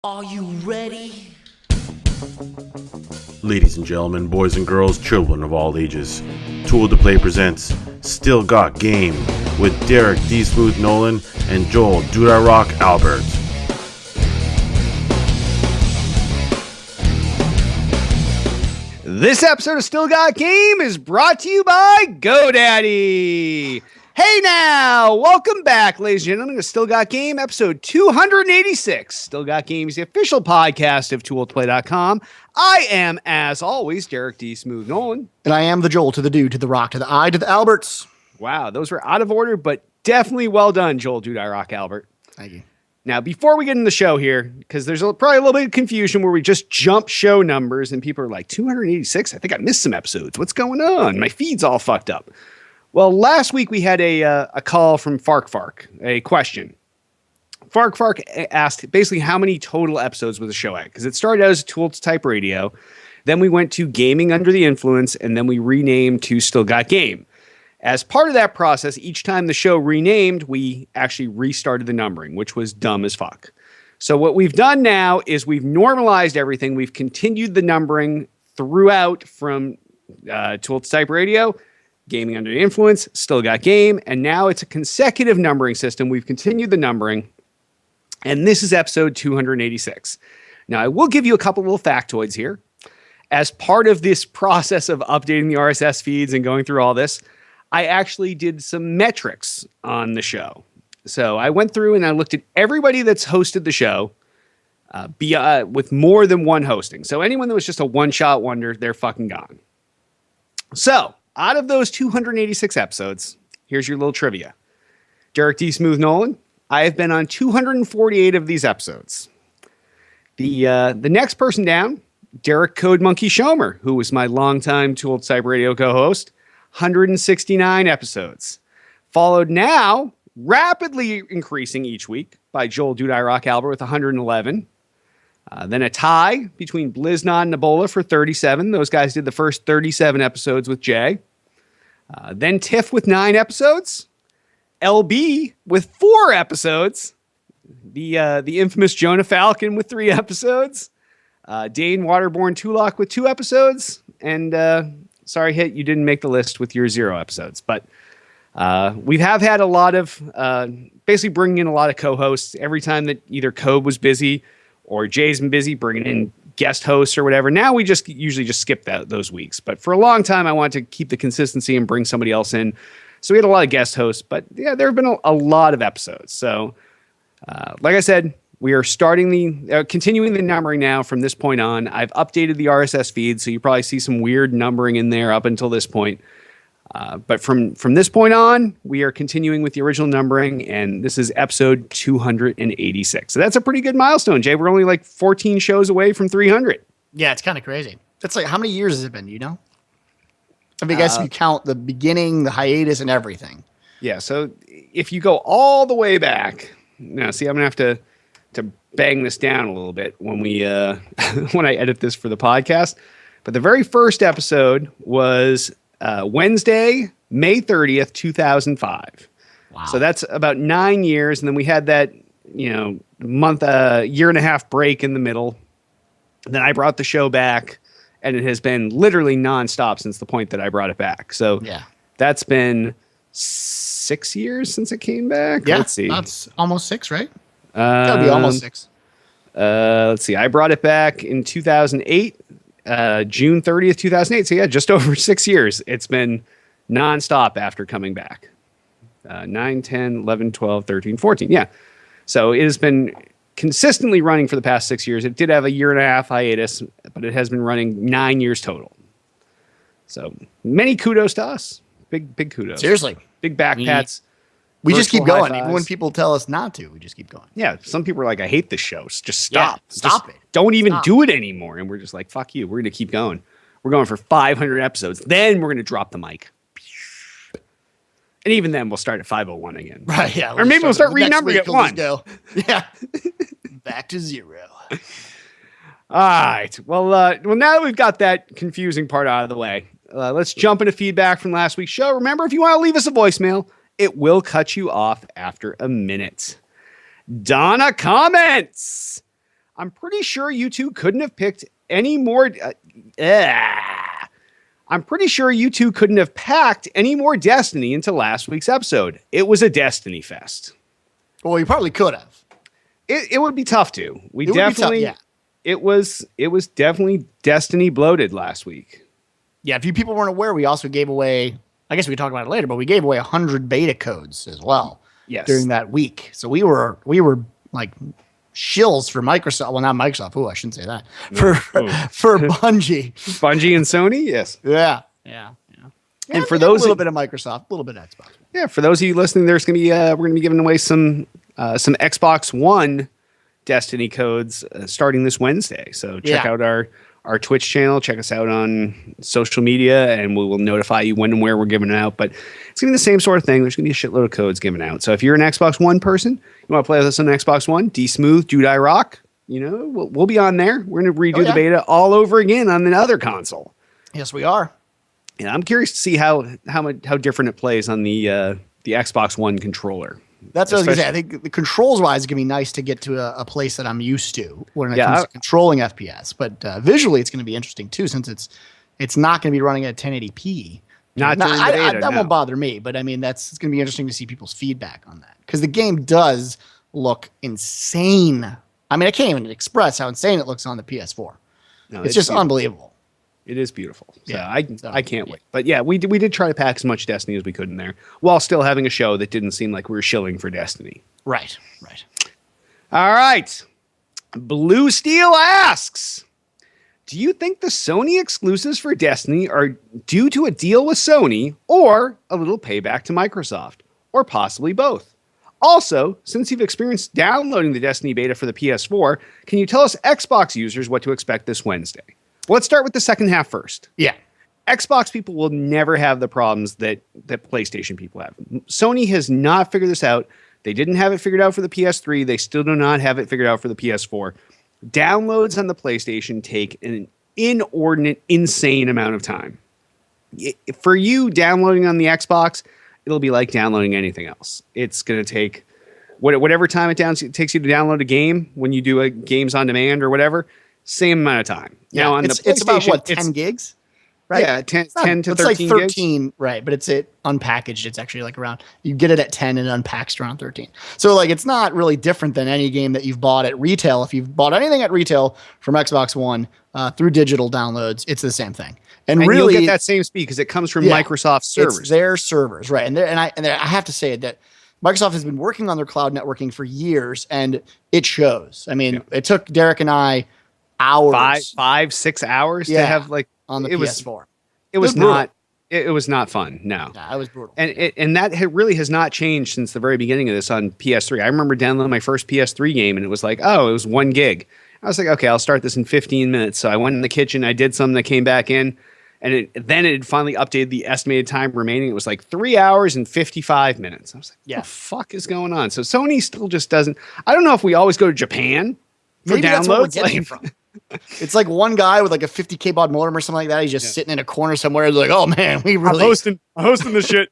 Are you ready? Ladies and gentlemen, boys and girls, children of all ages, Tool to Play presents Still Got Game with Derek D. Smooth Nolan and Joel Dude I Rock Albert. This episode of Still Got Game is brought to you by GoDaddy. Hey now, welcome back, ladies and gentlemen, to Still Got Game, episode 286. Still Got Game is the official podcast of ToolToPlay.com. I am, as always, Derek D. Smooth Nolan. And I am the Joel to the Dude, to the Rock, to the I, to the Alberts. Wow, those were out of order, but definitely well done, Joel Dude I Rock Albert. Thank you. Now, before we get in the show here, because there's probably a little bit of confusion where we just jump show numbers and people are like, 286? I think I missed some episodes. What's going on? My feed's all fucked up. Well, last week we had a call from Fark, a question. Fark asked basically how many total episodes was the show at? Because it started out as Tool to Type Radio. Then we went to Gaming Under the Influence, and then we renamed to Still Got Game. As part of that process, each time the show renamed, we actually restarted the numbering, which was dumb as fuck. So what we've done now is we've normalized everything. We've continued the numbering throughout from Tool to Type Radio, Gaming Under the Influence, Still Got Game, and now it's a consecutive numbering system. We've continued the numbering, and this is episode 286. Now, I will give you a couple little factoids here. As part of this process of updating the RSS feeds and going through all this, I actually did some metrics on the show. So I went through and I looked at everybody that's hosted the show with more than one hosting. So anyone that was just a one-shot wonder, they're fucking gone. So out of those 286 episodes, here's your little trivia. Derek D. Smooth Nolan, I have been on 248 of these episodes. The next person down, Derek Code Monkey Schomer, who was my longtime Tool to Type Radio co-host, 169 episodes. Followed now, rapidly increasing each week, by Joel Dude I Rock Albert with 111. Then a tie between Bliznod and Ebola for 37. Those guys did the first 37 episodes with Jay. Then Tiff with 9 episodes. LB with 4 episodes. The infamous Jonah Falcon with 3 episodes. Dane Waterborne Tulak with 2 episodes. And sorry, Hit, you didn't make the list with your 0 episodes. But we have had a lot of, basically bringing in a lot of co-hosts. Every time that either Code was busy or Jay's been busy bringing in guest hosts or whatever. Now we just usually just skip those weeks. But for a long time, I wanted to keep the consistency and bring somebody else in. So we had a lot of guest hosts. But yeah, there have been a lot of episodes. So like I said, we are continuing the numbering now from this point on. I've updated the RSS feed, so you probably see some weird numbering in there up until this point. But from this point on, we are continuing with the original numbering, and this is episode 286. So that's a pretty good milestone, Jay. We're only like 14 shows away from 300. Yeah, it's kind of crazy. That's like, how many years has it been, you know? I mean, I guess if you count the beginning, the hiatus, and everything. Yeah, so if you go all the way back, now see, I'm going to have to bang this down a little bit when we when I edit this for the podcast. But the very first episode was Wednesday, May 30th, 2005. Wow. So that's about 9 years. And then we had that, year and a half break in the middle. And then I brought the show back, and it has been literally nonstop since the point that I brought it back. So yeah, that's been 6 years since it came back. Yeah, let's see. That's almost 6, right? That'll be almost 6. Let's see. I brought it back in 2008. June 30th, 2008. So yeah, just over 6 years. It's been nonstop after coming back. 9, 10, 11, 12, 13, 14. Yeah. So it has been consistently running for the past 6 years. It did have a year and a half hiatus, but it has been running 9 years total. So many kudos to us. Big kudos. Seriously. Big back pats. We just keep going. Even when people tell us not to, we just keep going. Yeah. Some people are like, I hate this show. Just stop. Yeah, stop it. Don't even do it anymore. And we're just like, fuck you. We're going to keep going. We're going for 500 episodes. Then we're going to drop the mic. And even then, we'll start at 501 again. Right, yeah. Or maybe we'll start renumbering at 1. Yeah. Back to 0. All right. Well, now that we've got that confusing part out of the way, let's jump into feedback from last week's show. Remember, if you want to leave us a voicemail, it will cut you off after a minute. Donna comments, I'm pretty sure you two couldn't have picked any more. I'm pretty sure you two couldn't have packed any more Destiny into last week's episode. It was a Destiny fest. Well, you probably could have. It would be tough to. We It would be tough, definitely. yeah. It was definitely Destiny bloated last week. Yeah, if you people weren't aware, we also gave away, I guess we can talk about it later, but we gave away 100 beta codes as well during that week. So we were like shills for Microsoft. Well, not Microsoft. Oh, I shouldn't say that. For Bungie. Bungie and Sony, yes. Yeah. And for a those little bit of Microsoft, a little bit of Xbox. Yeah, for those of you listening, there's going to be we're going to be giving away some Xbox One Destiny codes starting this Wednesday. So check out our Twitch channel, check us out on social media, and we will notify you when and where we're giving it out. But it's going to be the same sort of thing. There's going to be a shitload of codes given out. So if you're an Xbox One person, you want to play with us on Xbox One, D Smooth, Dude I Rock, we'll be on there. We're going to redo the beta all over again on the other console. Yes, we are. And I'm curious to see how different it plays on the Xbox One controller. That's what I was going to say. I think the controls wise, it's going to be nice to get to a place that I'm used to when it comes to controlling FPS. But visually, it's going to be interesting too, since it's not going to be running at 1080p. Not during the beta, that won't bother me. But I mean, it's going to be interesting to see people's feedback on that, because the game does look insane. I mean, I can't even express how insane it looks on the PS4. No, it's just beautiful. Unbelievable. It is beautiful. So I can't wait. But yeah, we did try to pack as much Destiny as we could in there, while still having a show that didn't seem like we were shilling for Destiny. Right. All right. Blue Steel asks, do you think the Sony exclusives for Destiny are due to a deal with Sony, or a little payback to Microsoft, or possibly both? Also, since you've experienced downloading the Destiny beta for the PS4, can you tell us Xbox users what to expect this Wednesday? Well, let's start with the second half first. Yeah. Xbox people will never have the problems that PlayStation people have. Sony has not figured this out. They didn't have it figured out for the PS3. They still do not have it figured out for the PS4. Downloads on the PlayStation take an inordinate, insane amount of time. For you, downloading on the Xbox, it'll be like downloading anything else. It's going to take whatever time it takes you to download a game when you do a games on demand or whatever. Same amount of time. Yeah, now on it's about what, 10 gigs? Right? Yeah, 10 to 13 It's like 13, gigs. Right, but it's unpackaged. It's actually like around, you get it at 10 and unpacks around 13. So like it's not really different than any game that you've bought at retail. If you've bought anything at retail from Xbox One through digital downloads, it's the same thing. And really you'll get that same speed because it comes from Microsoft servers. It's their servers, right? And I have to say that Microsoft has been working on their cloud networking for years, and it shows. I mean, it took Derek and I hours, 5-6 hours to have like on the PS4. It was not. It was not fun. No, it was brutal. And that really has not changed since the very beginning of this on PS3. I remember downloading my first PS3 game, and it was like, it was 1 gig. I was like, okay, I'll start this in 15 minutes. So I went in the kitchen, I did something, that came back in, and then it finally updated the estimated time remaining. It was like 3 hours and 55 minutes. I was like, what the fuck is going on? So Sony still just doesn't. I don't know if we always go to Japan for Maybe downloads. That's where we're getting it from. It's like one guy with like a 50K baud modem or something like that. He's just sitting in a corner somewhere. He's like, oh man, we really I'm hosting the shit.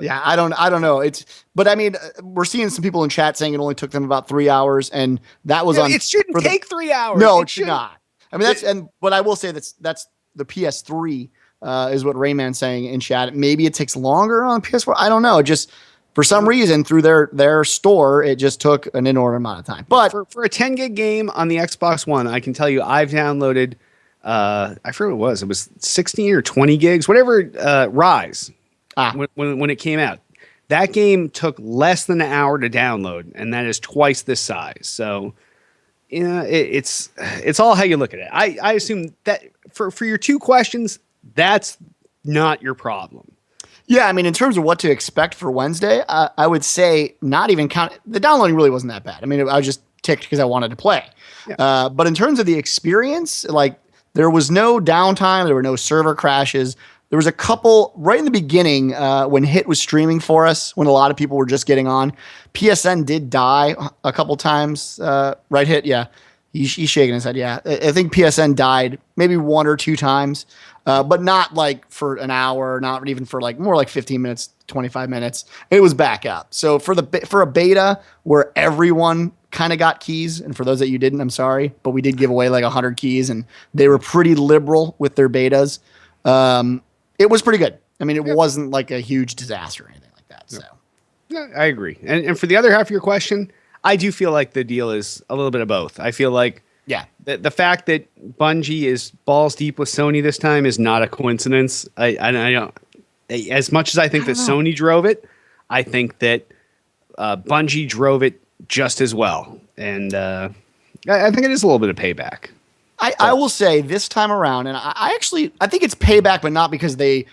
Yeah, I don't know. But I mean, we're seeing some people in chat saying it only took them about 3 hours, and that was on. It shouldn't take 3 hours. No, it should not. I mean, but I will say that's the PS3 is what Rayman's saying in chat. Maybe it takes longer on PS4. I don't know. Just for some reason, through their store, it just took an inordinate amount of time. But for a 10 gig game on the Xbox One, I can tell you I've downloaded, I forget what it was. It was 16 or 20 gigs, whatever, Rise, when it came out. That game took less than an hour to download, and that is twice this size. So, it's all how you look at it. I assume that for your two questions, that's not your problem. Yeah, I mean, in terms of what to expect for Wednesday, I would say not even count. The downloading really wasn't that bad. I mean, I was just ticked because I wanted to play. Yeah. But in terms of the experience, like there was no downtime. There were no server crashes. There was a couple right in the beginning when Hit was streaming for us, when a lot of people were just getting on. PSN did die a couple times. Right, Hit? Yeah. He's shaking his head. Yeah. I think PSN died maybe 1 or 2 times. But not like for an hour, not even for like more like 15 minutes, 25 minutes. It was back up. So for a beta where everyone kind of got keys. And for those that you didn't, I'm sorry, but we did give away like 100 keys, and they were pretty liberal with their betas. It was pretty good. I mean, it wasn't like a huge disaster or anything like that. So Yeah, I agree. And for the other half of your question, I do feel like the deal is a little bit of both. I feel like the fact that Bungie is balls deep with Sony this time is not a coincidence. I don't. As much as I think that Sony drove it, I think that Bungie drove it just as well. And I think it is a little bit of payback. I will say this time around, and I think it's payback, but not because they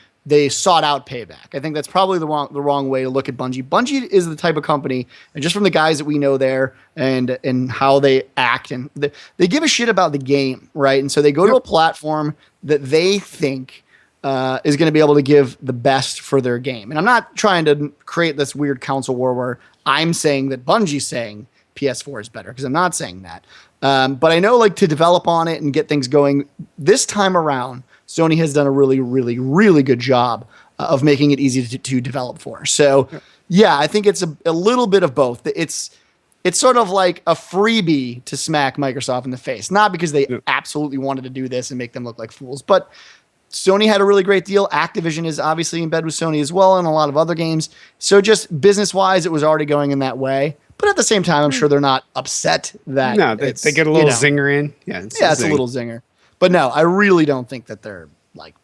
sought out payback. I think that's probably the wrong way to look at Bungie. Bungie is the type of company, and just from the guys that we know there and how they act, and they give a shit about the game, right? And so they go to a platform that they think is going to be able to give the best for their game. And I'm not trying to create this weird console war where I'm saying that Bungie's saying PS4 is better, because I'm not saying that. But I know, like, to develop on it and get things going this time around, Sony has done a really, really, really good job of making it easy to develop for. So, yeah, I think it's a little bit of both. It's sort of like a freebie to smack Microsoft in the face, not because they absolutely wanted to do this and make them look like fools, but Sony had a really great deal. Activision is obviously in bed with Sony as well, and a lot of other games. So just business-wise, it was already going in that way. But at the same time, I'm sure they're not upset that they get a little zinger in. Yeah, it's a little zinger. But no, I really don't think that their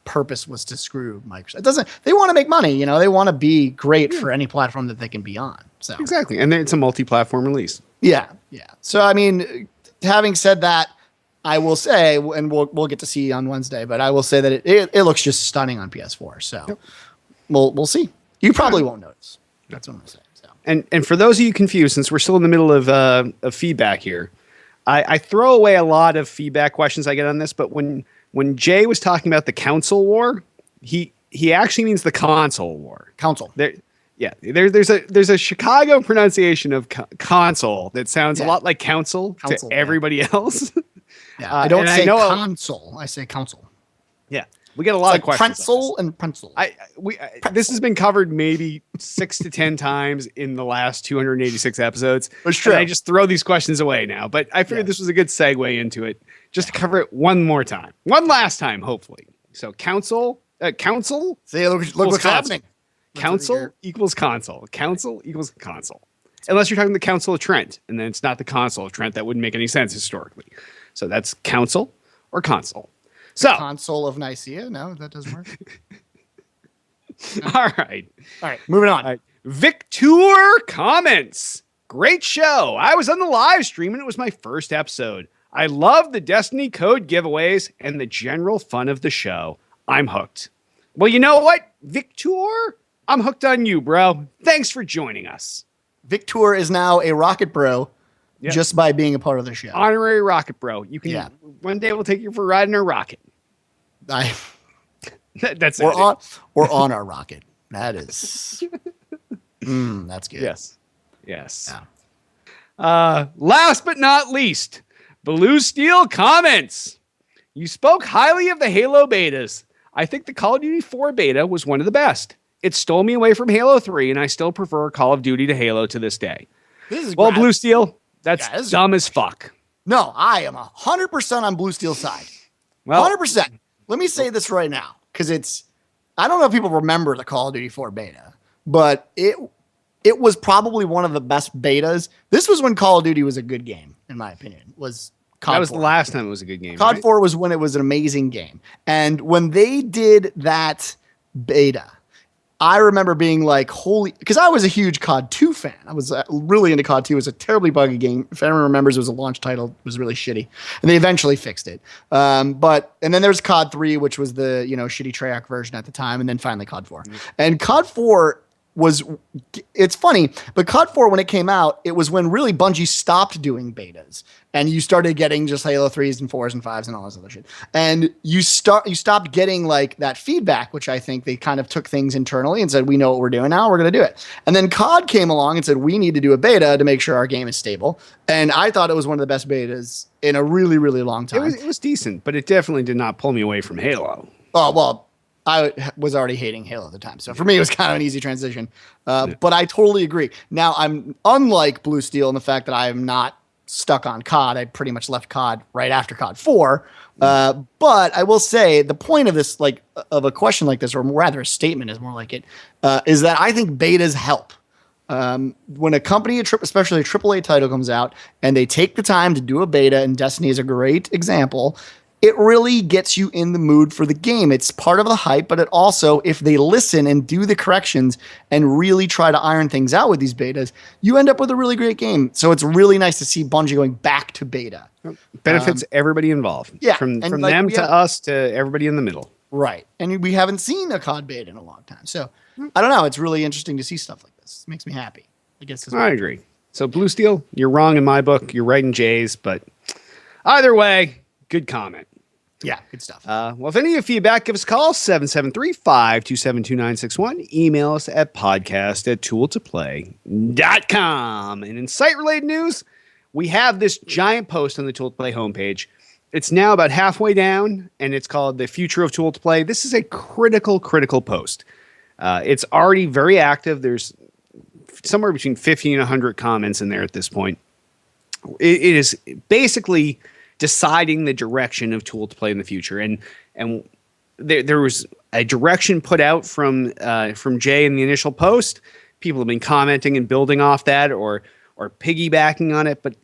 purpose was to screw Microsoft. They want to make money. They want to be great for any platform that they can be on. So exactly, and then it's a multi-platform release. Yeah. So I mean, having said that, I will say, and we'll get to see on Wednesday, but I will say that it looks just stunning on PS4. So we'll see. You probably won't notice. That's what I'm saying. So. And for those of you confused, since we're still in the middle of feedback here, I throw away a lot of feedback questions I get on this. But when Jay was talking about the console war, he actually means the console war. Console. There's a Chicago pronunciation of console that sounds a lot like council to everybody else. Yeah, I don't say console. I say council. Yeah, we get a lot of questions. Pretzel and pencil. This has been covered maybe 6 to 10 times in the last 286 episodes. It's true. And I just throw these questions away now, but I figured this was a good segue into it, just to cover it one last time, hopefully. So council. See, look what's happening. Council equals console. Council equals console. Unless you're talking the Council of Trent, and then it's not the Council of Trent. That wouldn't make any sense historically. So that's council or console. So Console of Nicaea? No, that doesn't work. All right, moving on. All right. Victor comments. Great show. I was on the live stream and it was my first episode. I love the Destiny code giveaways and the general fun of the show. I'm hooked. Well, you know what, Victor? I'm hooked on you, bro. Thanks for joining us. Victor is now a Rocket Bro. Yep. Just by being a part of the show. Honorary Rocket Bro. You can. One day we'll take you for a ride in our rocket. That's on our rocket. That is. That's good. Yes. Yeah. Last but not least, Blue Steel comments. You spoke highly of the Halo betas. I think the Call of Duty 4 beta was one of the best. It stole me away from Halo 3, and I still prefer Call of Duty to Halo to this day. Blue Steel. That's dumb as fuck. No, I am 100% on Blue Steel's side. Well, 100%. Let me say this right now, because I don't know if people remember the Call of Duty 4 beta, but it was probably one of the best betas. This was when Call of Duty was a good game, in my opinion. That was the last time it was a good game. COD 4 was when it was an amazing game. And when they did that beta, I remember being like, holy, because I was a huge COD 2 fan. I was really into COD 2. It was a terribly buggy game. If anyone remembers, it was a launch title. It was really shitty. And they eventually fixed it. And then there's COD 3, which was the, shitty Treyarch version at the time. And then finally COD 4. Mm-hmm. And COD 4 it's funny, but COD 4, when it came out, it was when really Bungie stopped doing betas. And you started getting just Halo 3s and 4s and 5s and all this other shit. And you stopped getting like that feedback, which I think they kind of took things internally and said, we know what we're doing now, we're going to do it. And then COD came along and said, we need to do a beta to make sure our game is stable. And I thought it was one of the best betas in a really, really long time. It was decent, but it definitely did not pull me away from Halo. Oh, well, I was already hating Halo at the time. So for me, it was kind of an easy transition. But I totally agree. Now, I'm unlike Blue Steel in the fact that I am not stuck on COD. I pretty much left COD right after COD 4. But I will say the point of this, like of a question like this, or rather a statement is more like it, is that I think betas help. When a company, especially a AAA title comes out and they take the time to do a beta, and Destiny is a great example, it really gets you in the mood for the game. It's part of the hype, but it also, if they listen and do the corrections and really try to iron things out with these betas, you end up with a really great game. So it's really nice to see Bungie going back to beta. Benefits everybody involved. Yeah. From like, them to us to everybody in the middle. Right. And we haven't seen a COD beta in a long time. So I don't know. It's really interesting to see stuff like this. It makes me happy. I guess I agree. So Blue Steel, you're wrong in my book. You're right in Jay's, but either way, good comment. Yeah, good stuff. Well, if any of you feedback, give us a call, 773-527-2961. Email us at podcast@tooltoplay.com. And in site-related news, we have this giant post on the Tool to Play homepage. It's now about halfway down, and it's called The Future of Tool to Play. This is a critical post. It's already very active. There's somewhere between 50 and 100 comments in there at this point. It is basically deciding the direction of Tool to Play in the future. And there was a direction put out from Jay in the initial post. People have been commenting and building off that or piggybacking on it. But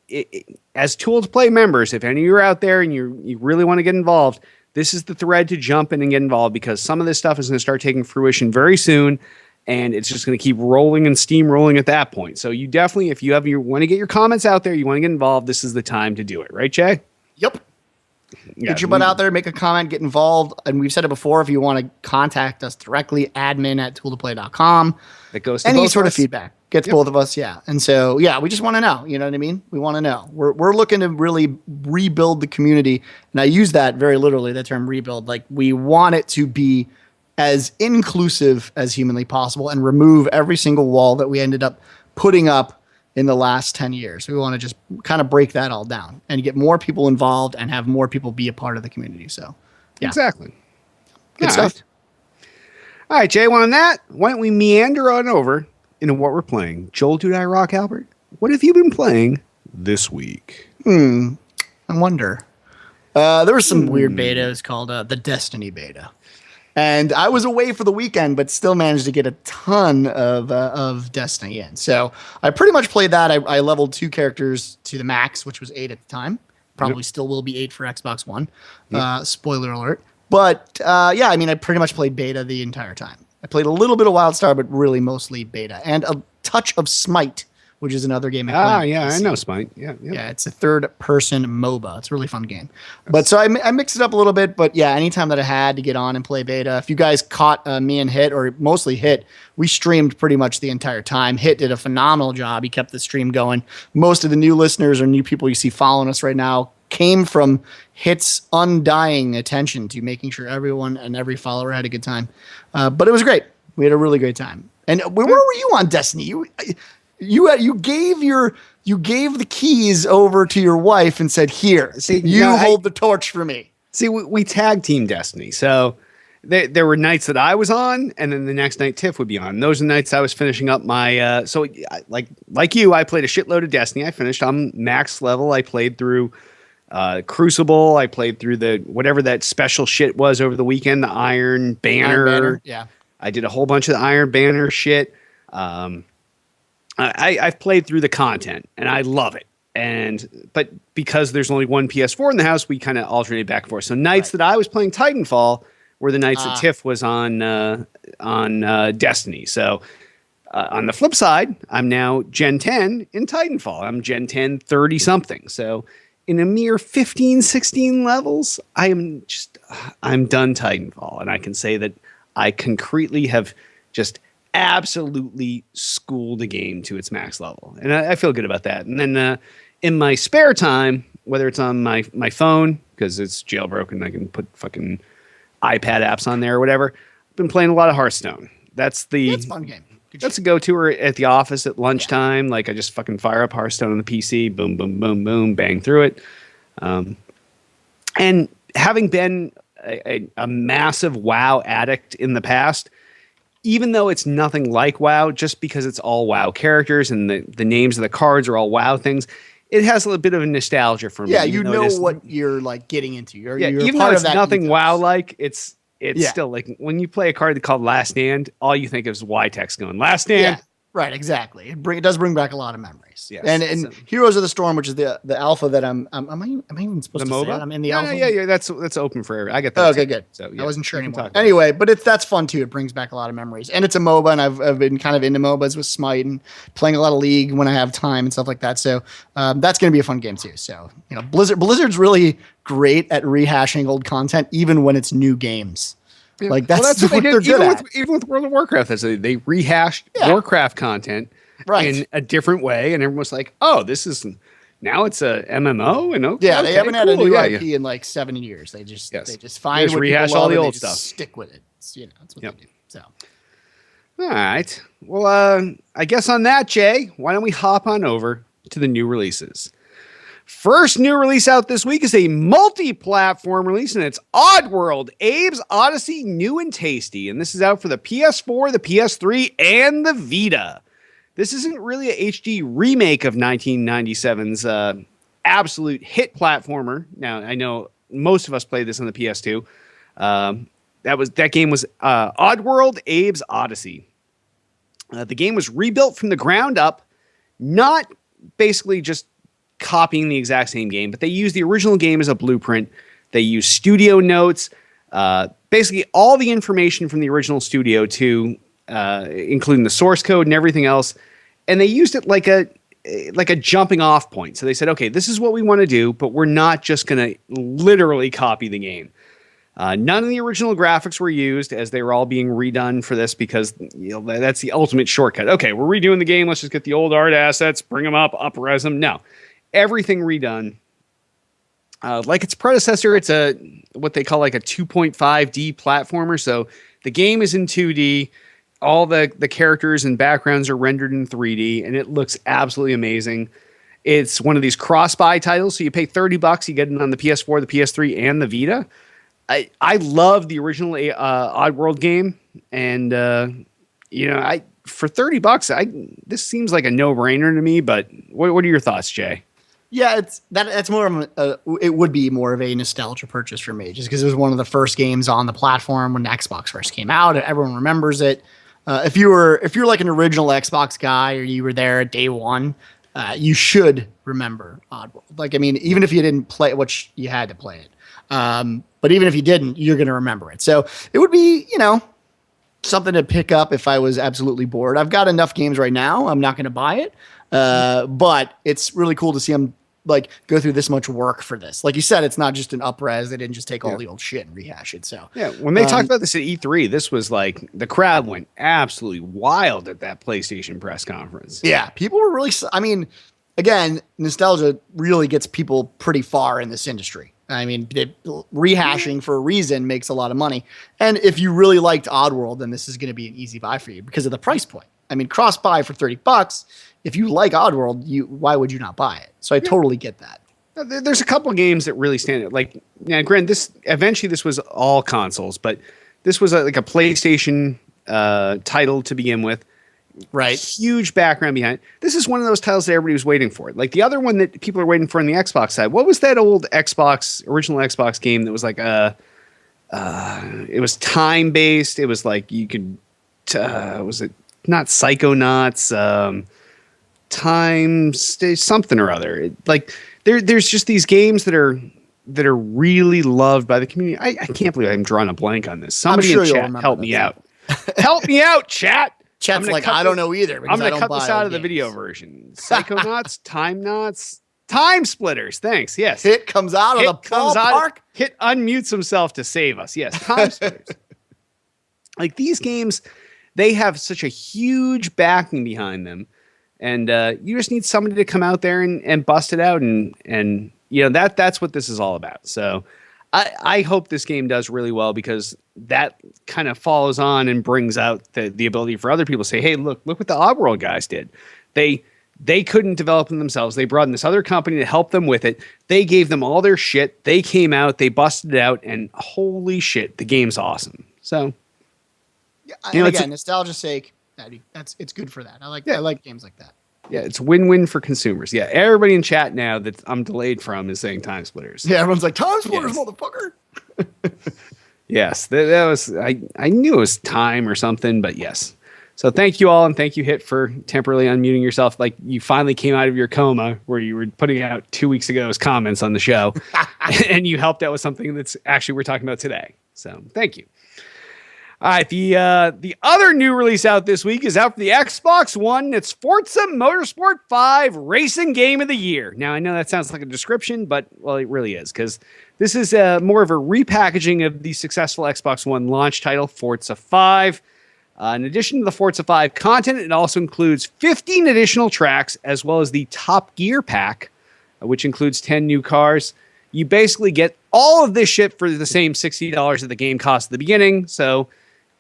as Tool to Play members, if any of you are out there and you really want to get involved, this is the thread to jump in and get involved, because some of this stuff is going to start taking fruition very soon. And it's just going to keep rolling and steamrolling at that point. So you definitely, if you want to get your comments out there, you want to get involved, this is the time to do it. Right, Jay? Yep. Get your butt out there, make a comment, get involved. And we've said it before, if you want to contact us directly, admin@tooltoplay.com. That goes to any both sort of of us. feedback. Gets both of us, yeah. And so, yeah, we just want to know. You know what I mean? We want to know. We're looking to really rebuild the community. And I use that very literally, the term rebuild. Like, we want it to be as inclusive as humanly possible and remove every single wall that we ended up putting up in the last 10 years. We want to just kind of break that all down and get more people involved and have more people be a part of the community. So, yeah. Exactly. Good stuff. All right, Jay, on that, why don't we meander on over into what we're playing? Joel, do I rock, Albert? What have you been playing this week? I wonder. There was some weird beta. It was called the Destiny beta. And I was away for the weekend, but still managed to get a ton of Destiny in. So I pretty much played that. I leveled 2 characters to the max, which was 8 at the time. Probably still will be 8 for Xbox One. Spoiler alert. But yeah, I mean, I pretty much played beta the entire time. I played a little bit of WildStar, but really mostly beta. And a touch of Smite, which is another game. I know Smite. Yeah, it's a third-person MOBA. It's a really fun game. But so I mixed it up a little bit. But yeah, anytime that I had to get on and play beta, if you guys caught me and Hit, or mostly Hit, we streamed pretty much the entire time. Hit did a phenomenal job. He kept the stream going. Most of the new listeners or new people you see following us right now came from Hit's undying attention to making sure everyone and every follower had a good time. But it was great. We had a really great time. And where were you on Destiny? You gave the keys over to your wife and said, "Here, hold the torch for me." See, we tag team Destiny. So there were nights that I was on, and then the next night Tiff would be on. Those are the nights I was finishing up my. So like you, I played a shitload of Destiny. I finished on max level. I played through Crucible. I played through the whatever that special shit was over the weekend. The Iron Banner. Yeah. I did a whole bunch of the Iron Banner shit. I've played through the content and I love it. But because there's only one PS4 in the house, we kind of alternate back and forth. So nights that I was playing Titanfall were the nights that Tiff was on Destiny. So on the flip side, I'm now Gen 10 in Titanfall. I'm Gen 10 30 something. So in a mere 15, 16 levels, I'm done Titanfall. And I can say that I concretely have just absolutely schooled the game to its max level. And I feel good about that. And then in my spare time, whether it's on my phone, because it's jailbroken, I can put fucking iPad apps on there or whatever, I've been playing a lot of Hearthstone. That's a fun game. That's a go-to at the office at lunchtime. Yeah. Like I just fucking fire up Hearthstone on the PC, boom, boom, boom, boom, bang through it. And having been a massive WoW addict in the past, even though it's nothing like WoW, just because it's all WoW characters and the names of the cards are all WoW things, it has a little bit of a nostalgia for me. Yeah, you know it what you're like getting into. You're even part though of it's that nothing ethos. WoW like, it's Yeah. still like when you play a card called Last Stand, all you think of is Y text going Last Stand. Yeah, right, exactly. It does bring back a lot of memories. Yes. And So- Heroes of the Storm, which is the alpha that am I even supposed The to say MOBA? that? I'm in the No, alpha. yeah. That's open for everyone. I get that. Oh, okay, too. good. So I wasn't sure you can anymore. talk about it. Anyway, but that's fun too. It brings back a lot of memories, and it's a MOBA, and I've been kind of into MOBAs with Smite and playing a lot of League when I have time and stuff like that. So that's going to be a fun game too. So Blizzard's really great at rehashing old content, even when it's new games. Yeah. Like that's what what they they're did. good at. Even with World of Warcraft, they rehashed Yeah. Warcraft content Right. in a different way, and everyone was like, "Oh, this is now it's a MMO." And okay, Yeah, they haven't had a cool, new yeah, IP yeah. in like 7 years. They just find just what people rehash all love the and they old just stuff. stick with it. It's, that's what Yep. they do. So All right. Well, I guess on that, Jay, why don't we hop on over to the new releases? First new release out this week is a multi-platform release, and it's Oddworld, Abe's Odyssey, new and tasty. And this is out for the PS4, the PS3, and the Vita. This isn't really a HD remake of 1997's absolute hit platformer. Now, I know most of us played this on the PS2. That game was Oddworld, Abe's Odyssey. The game was rebuilt from the ground up, not basically just copying the exact same game, but they used the original game as a blueprint. They used studio notes, basically all the information from the original studio to including the source code and everything else, and they used it like a jumping off point. So they said, okay, this is what we want to do, but we're not just going to literally copy the game. None of the original graphics were used, as they were all being redone for this because that's the ultimate shortcut. Okay, we're redoing the game. Let's just get the old art assets, bring them up-res them. No, everything redone. Like its predecessor, it's what they call like a 2.5D platformer. So the game is in 2D. All the characters and backgrounds are rendered in 3D, and it looks absolutely amazing. It's one of these cross-buy titles, so you pay $30, you get it on the PS4, the PS3, and the Vita. I love the original Oddworld game, and for $30, this seems like a no-brainer to me. But what are your thoughts, Jay? yeah, that's more of it would be more of a nostalgia purchase for me, just because it was one of the first games on the platform when Xbox first came out. Everyone remembers it. If you're like an original Xbox guy or you were there at day one, you should remember Oddworld. Like, I mean, even if you didn't play it, which you had to play it. But even if you didn't, you're going to remember it. So it would be, something to pick up if I was absolutely bored. I've got enough games right now. I'm not going to buy it. But it's really cool to see them like go through this much work for this. Like you said, it's not just an up-res. They didn't just take all the old shit and rehash it. So yeah, when they talked about this at E3, this was like the crowd went absolutely wild at that PlayStation press conference. yeah, people were really, I mean, again, nostalgia really gets people pretty far in this industry. I mean, rehashing for a reason makes a lot of money. And if you really liked Oddworld, then this is going to be an easy buy for you because of the price point. I mean, cross buy for $30. If you like Oddworld, why would you not buy it? So I totally get that. There's a couple games that really stand out. Like, yeah, granted, this was all consoles, but this was like a PlayStation title to begin with. Right. Huge background behind it. This is one of those titles that everybody was waiting for. Like the other one that people are waiting for on the Xbox side. What was that old original Xbox game that was like it was time based. It was like you could was it not Psychonauts? Something or other. There's just these games that are really loved by the community. I can't believe I'm drawing a blank on this. Somebody sure in you'll chat remember help that me soon. out. Help me out, chat. Chat's like, I don't know either. I'm going to cut buy this out old of the games. video version. Psychonauts, Time Knots, Time Splitters. Thanks. Yes. Hit comes out of the ballpark. Hit unmutes himself to save us. Yes. Time Splitters. Like these games, they have such a huge backing behind them. And you just need somebody to come out there and bust it out. And that's what this is all about. So I hope this game does really well because that kind of follows on and brings out the ability for other people to say, hey, look what the Oddworld guys did. They couldn't develop them themselves. They brought in this other company to help them with it. They gave them all their shit. They came out, they busted it out, and holy shit, the game's awesome. So, Again, nostalgia's sake, it's good for that. I like games like that. Yeah, it's win-win for consumers. Yeah, everybody in chat now that I'm delayed from is saying time splitters. Yeah, everyone's like, time splitters, Yes. motherfucker. Yes, that was I knew it was time or something, but yes. So thank you all, and thank you, Hit, for temporarily unmuting yourself. Like you finally came out of your coma where you were putting out 2 weeks ago's comments on the show, and you helped out with something that's actually we're talking about today. So thank you. All right, the other new release out this week is out for the Xbox One. It's Forza Motorsport 5 Racing Game of the Year. Now, I know that sounds like a description, but, well, it really is, because this is more of a repackaging of the successful Xbox One launch title, Forza 5. In addition to the Forza 5 content, it also includes 15 additional tracks, as well as the Top Gear pack, which includes 10 new cars. You basically get all of this shit for the same $60 that the game cost at the beginning, so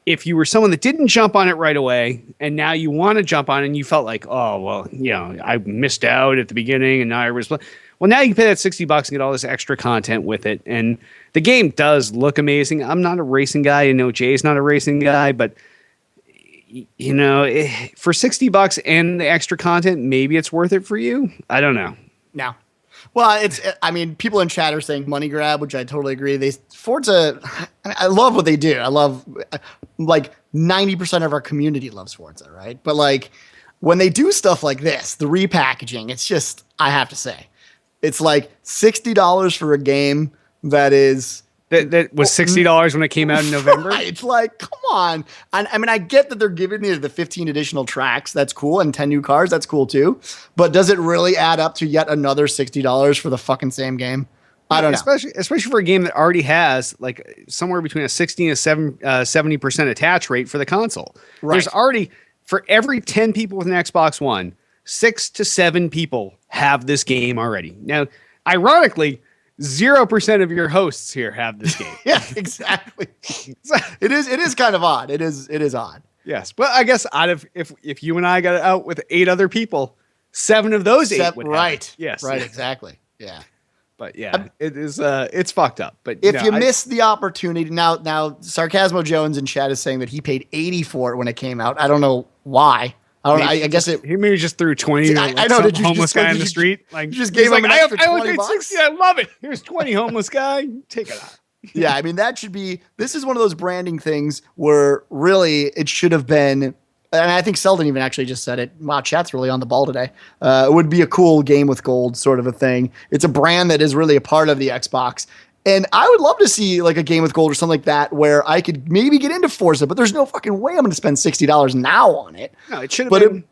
if you were someone that didn't jump on it right away and now you want to jump on it and you felt like, oh, well, you know, I missed out at the beginning and now I was, well, now you can pay that $60 and get all this extra content with it. And the game does look amazing. I'm not a racing guy. I know Jay's not a racing guy, but you know, for $60 and the extra content, maybe it's worth it for you. I don't know. No. Well, I mean, people in chat are saying money grab, which I totally agree. Forza, I love what they do. I love, like, 90% of our community loves Forza, right? But, like, when they do stuff like this, the repackaging, it's just, I have to say, it's like $60 for a game that is... That was $60 when it came out in November. Right. It's like, come on. I mean, I get that they're giving you the 15 additional tracks. That's cool. And 10 new cars. That's cool too. But does it really add up to yet another $60 for the fucking same game? I don't know. Especially for a game that already has like somewhere between a 60 and a 70% attach rate for the console. Right. There's already, for every 10 people with an Xbox One, 6 to 7 people have this game already. Now, ironically, 0% of your hosts here have this game. Yeah, exactly. It is kind of odd. It is odd. Yes, but I guess out of if you and I got it out with 8 other people, 7 of those 8 would have it. Yes, right, exactly. Yeah, but yeah, it is. It's fucked up. But if you miss the opportunity, now Sarcasmo Jones in chat is saying that he paid $80 for it when it came out. I don't know why. I guess he maybe just threw 20. I know. Did you homeless just guy on the street? Like, you just gave him an extra $20. I only paid 60. I love it. Here's 20, homeless guy. Take it out. Yeah, I mean that should be. This is one of those branding things where really it should have been. And I think Selden even actually just said it. Wow, chat's really on the ball today. It would be a cool game with gold sort of a thing. It's a brand that is really a part of the Xbox. And I would love to see like a game with gold or something like that where I could maybe get into Forza, but there's no fucking way I'm going to spend $60 now on it. No, it should have been.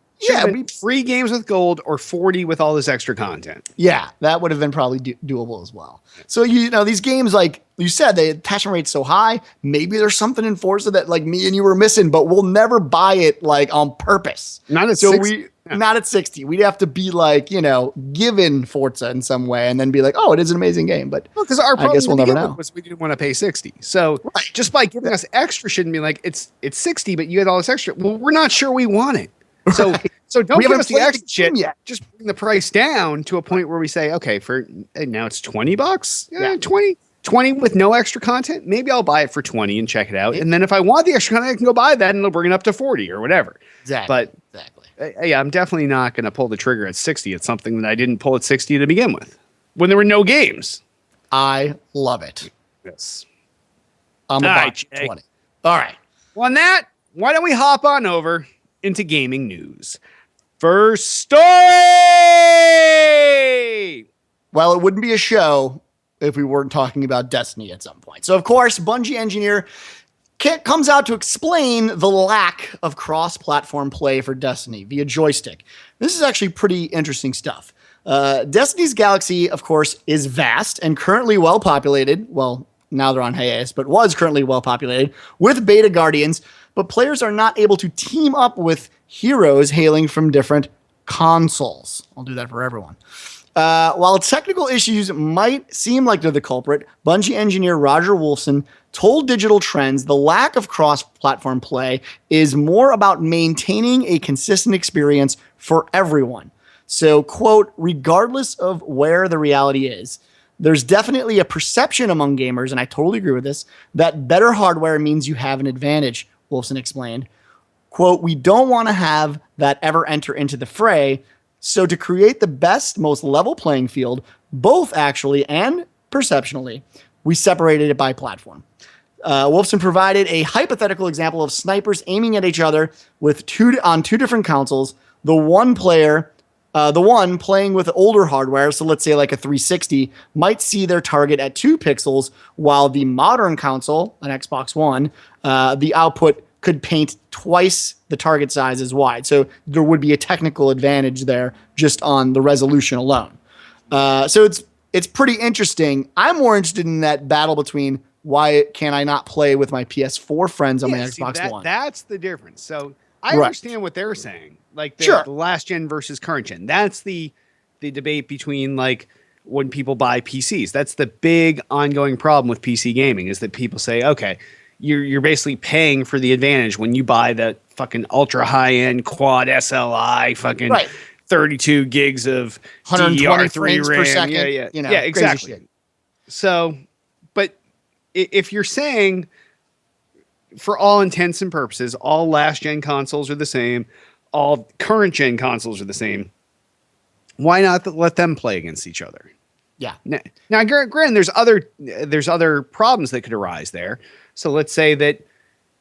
Free games with gold or 40 with all this extra content. Yeah, that would have been probably doable as well. So, you know, these games, like you said, the attachment rate's so high. Maybe there's something in Forza that like me and you were missing, but we'll never buy it like on purpose. Not at 60. Not at 60. We'd have to be like, you know, given Forza in some way and then be like, oh, it is an amazing game. But because our problem I guess we'll never know. Was we didn't want to pay 60. So just by giving us extra shouldn't be like it's 60, but you had all this extra. Well, we're not sure we want it. So so don't give us the extra shit yet. Just bring the price down to a point where we say, okay, now it's $20. Yeah, 20 with no extra content. Maybe I'll buy it for 20 and check it out. And then if I want the extra content, I can go buy that and it'll bring it up to 40 or whatever. Exactly. Yeah, I'm definitely not going to pull the trigger at 60. It's something that I didn't pull at 60 to begin with when there were no games. I love it. Yes. I'm about 20. All right. Well, on that, why don't we hop on over into gaming news? First story! Well, it wouldn't be a show if we weren't talking about Destiny at some point. So, of course, Bungie engineer comes out to explain the lack of cross-platform play for Destiny via joystick. This is actually pretty interesting stuff. Destiny's galaxy, of course, is vast and currently well-populated. Well, now they're on hiatus, but was currently well-populated with beta guardians. But players are not able to team up with heroes hailing from different consoles. I'll do that for everyone. While technical issues might seem like they're the culprit, Bungie engineer Roger Wolfson told Digital Trends the lack of cross-platform play is more about maintaining a consistent experience for everyone. So, quote, regardless of where the reality is, there's definitely a perception among gamers, and I totally agree with this, that better hardware means you have an advantage, Wolfson explained. Quote, we don't want to have that ever enter into the fray, So to create the best, most level playing field, both actually and perceptionally, we separated it by platform. Wolfson provided a hypothetical example of snipers aiming at each other on two different consoles. The one playing with older hardware, so let's say like a 360, might see their target at 2 pixels, while the modern console, an Xbox One, the output could paint twice the target size as wide. So there would be a technical advantage there just on the resolution alone. So it's pretty interesting. I'm more interested in that battle between why can I not play with my PS4 friends on my Xbox One. That's the difference. So I understand what they're saying. Like the last gen versus current gen. That's the debate between like when people buy PCs. That's the big ongoing problem with PC gaming is that people say, okay, you're basically paying for the advantage when you buy the fucking ultra high end quad SLI fucking 32 gigs of 120 DDR3 frames RAM. per second. Yeah, exactly. So, but if you're saying for all intents and purposes, all last gen consoles are the same, all current gen consoles are the same, why not let them play against each other? Yeah. Now, granted, there's other problems that could arise there. So let's say that,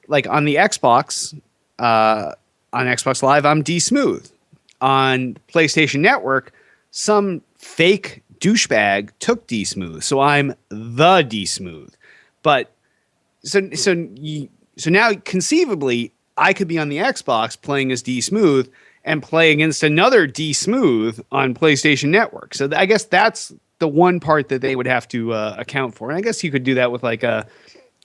like on the Xbox, on Xbox Live, I'm D-Smooth. On PlayStation Network, some fake douchebag took D-Smooth, so I'm the D-Smooth. But so now conceivably, I could be on the Xbox playing as D-Smooth and play against another D-Smooth on PlayStation Network. So I guess that's the one part that they would have to account for. And I guess you could do that with like a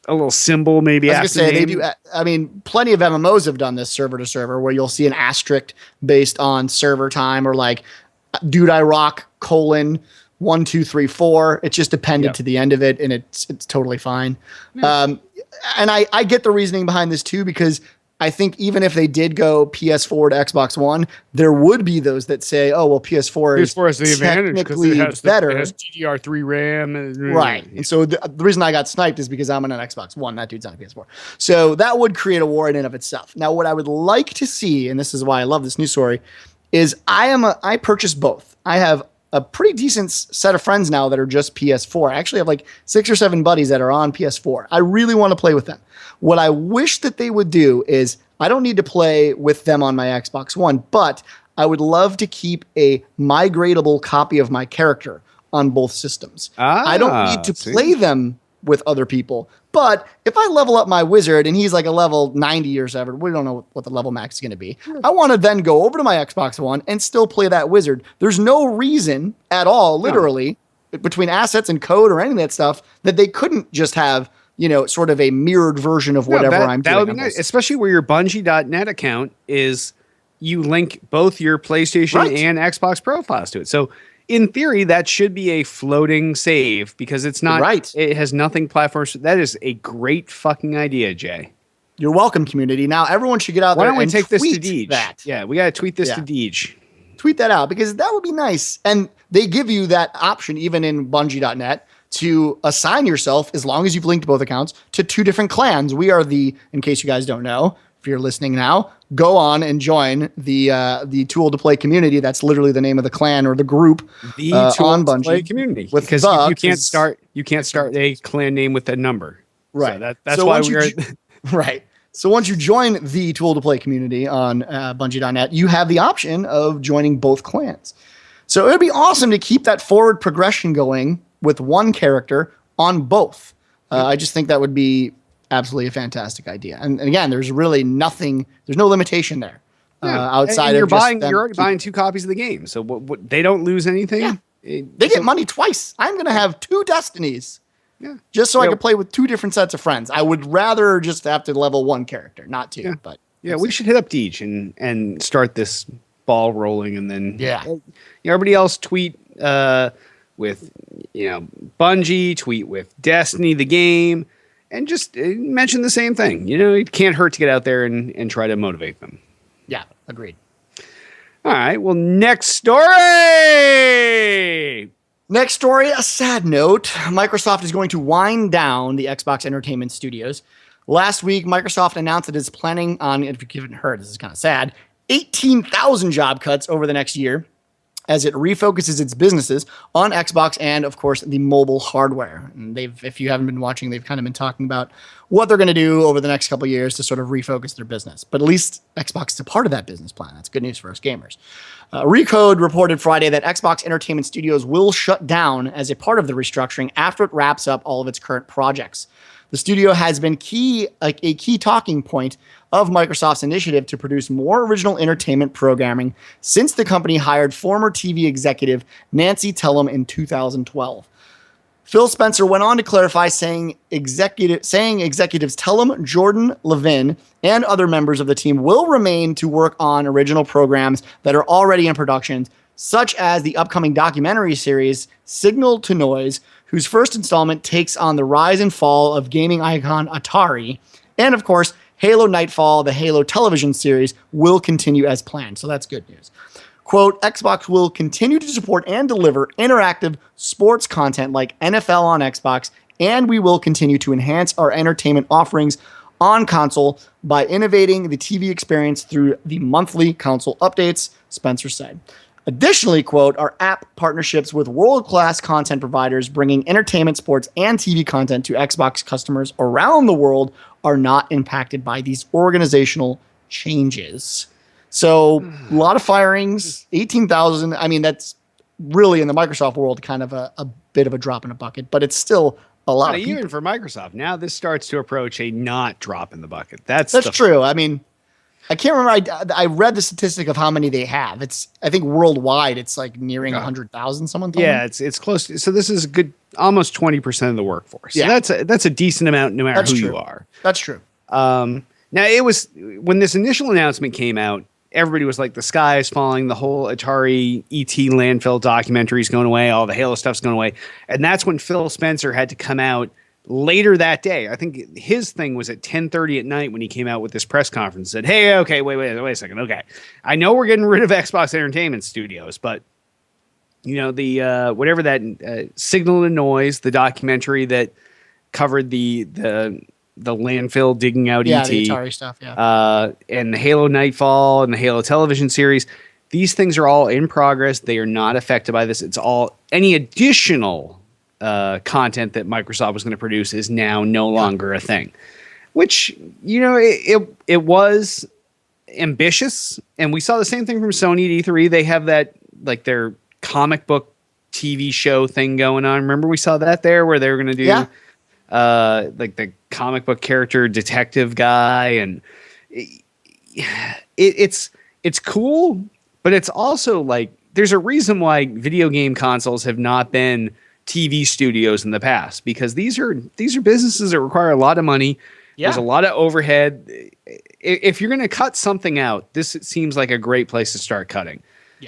little symbol, maybe. I was going to say, they do. I mean, plenty of MMOs have done this server to server, where you'll see an asterisk based on server time, or like Dude I Rock : 1, 2, 3, 4. It's just appended to the end of it, and it's totally fine. And I get the reasoning behind this too, because I think even if they did go PS4 to Xbox One, there would be those that say, "Oh, well, PS4 has the advantage because it has better. It has DDR3 RAM." Right. And so the reason I got sniped is because I'm on an Xbox One. That dude's on a PS4. So that would create a war in and of itself. Now, what I would like to see, and this is why I love this news story, is I purchased both. I have a pretty decent set of friends now that are just PS4. I actually have like 6 or 7 buddies that are on PS4. I really want to play with them. What I wish that they would do is, I don't need to play with them on my Xbox One, but I would love to keep a migratable copy of my character on both systems. I don't need to play them with other people, but if I level up my wizard and he's like a level 90 or whatever, we don't know what the level max is going to be. I want to then go over to my Xbox One and still play that wizard. There's no reason at all, literally, between assets and code or any of that stuff, that they couldn't just have, sort of a mirrored version of whatever I'm doing. That would be nice, especially where your Bungie.net account is. You link both your PlayStation and Xbox profiles to it. So in theory, that should be a floating save, because it's not. Right. It has nothing platforms. That is a great fucking idea, Jay. You're welcome, community. Now everyone should get out there. Why don't we and take this to tweet Deej? Yeah, we got to tweet this to Deej. Tweet that out, because that would be nice. And they give you that option even in Bungie.net to assign yourself, as long as you've linked both accounts, to 2 different clans. We are in case you guys don't know, if you're listening now, go on and join the Tool to Play community. That's literally the name of the clan or the group. The Tool on to Bungie Play community. With because you can't start a clan name with a number. Right. So that's why we are. Right. So once you join the Tool to Play community on Bungie.net, you have the option of joining both clans. So it would be awesome to keep that forward progression going with one character on both. I just think that would be absolutely a fantastic idea. And again, there's really nothing, there's no limitation there outside and of you're already buying 2 copies of the game. So what they don't lose anything. Yeah. They get money twice. I'm going to have 2 Destinies. Yeah. Just so I can play with 2 different sets of friends. I would rather just have to level 1 character, not 2. Yeah. But we should hit up Deej and start this ball rolling, and then everybody else tweet with Bungie, tweet with Destiny the game, and just mention the same thing. It can't hurt to get out there and try to motivate them. Yeah, agreed. All right. Well, next story. Next story, a sad note. Microsoft is going to wind down the Xbox Entertainment Studios. Last week, Microsoft announced it is planning on, if you haven't heard, this is kind of sad, 18,000 job cuts over the next year. as it refocuses its businesses on Xbox and, of course, the mobile hardware. And if you haven't been watching, they've kind of been talking about what they're going to do over the next couple of years to sort of refocus their business. But at least Xbox is a part of that business plan. That's good news for us gamers. Recode reported Friday that Xbox Entertainment Studios will shut down as a part of the restructuring after it wraps up all of its current projects. The studio has been a key talking point of Microsoft's initiative to produce more original entertainment programming since the company hired former TV executive Nancy Tellem in 2012. Phil Spencer went on to clarify, saying executives Tellem, Jordan, Levin, and other members of the team will remain to work on original programs that are already in production, such as the upcoming documentary series Signal to Noise, whose first installment takes on the rise and fall of gaming icon Atari. And of course, Halo Nightfall, the Halo television series, will continue as planned. So that's good news. Quote, Xbox will continue to support and deliver interactive sports content like NFL on Xbox, and we will continue to enhance our entertainment offerings on console by innovating the TV experience through the monthly console updates, Spencer said. Additionally, quote, our app partnerships with world-class content providers bringing entertainment, sports, and TV content to Xbox customers around the world are not impacted by these organizational changes. So a lot of firings, 18,000. I mean, that's really in the Microsoft world kind of a bit of a drop in a bucket, but it's still a lot. Even for Microsoft, now this starts to approach a not drop in the bucket. That's true. I mean, I can't remember. I read the statistic of how many they have. I think worldwide, it's like nearing 100,000. Someone told me. It's close. So this is a good, almost 20% of the workforce. Yeah, so that's a decent amount, no matter who you are. That's true. Now it was when this initial announcement came out, everybody was like, the sky is falling. The whole Atari ET landfill documentary is going away. All the Halo stuff's going away. And that's when Phil Spencer had to come out later that day. I think his thing was at 10:30 at night when he came out with this press conference and said, hey, okay, wait a second. Okay. I know we're getting rid of Xbox Entertainment Studios, but you know, the, whatever that Signal to Noise, the documentary that covered the landfill digging out ET. The Atari stuff, and the Halo Nightfall and the Halo television series. These things are all in progress. They are not affected by this. It's all any additional content that Microsoft was going to produce is now no longer a thing, which, you know, it was ambitious. And we saw the same thing from Sony at E3. They have that, like, their comic book TV show thing going on. Remember we saw that there where they were going to do like the comic book character detective guy, and it's cool, but it's also like there's a reason why video game consoles have not been TV studios in the past, because these are businesses that require a lot of money. There's a lot of overhead. If you're going to cut something out, this seems like a great place to start cutting.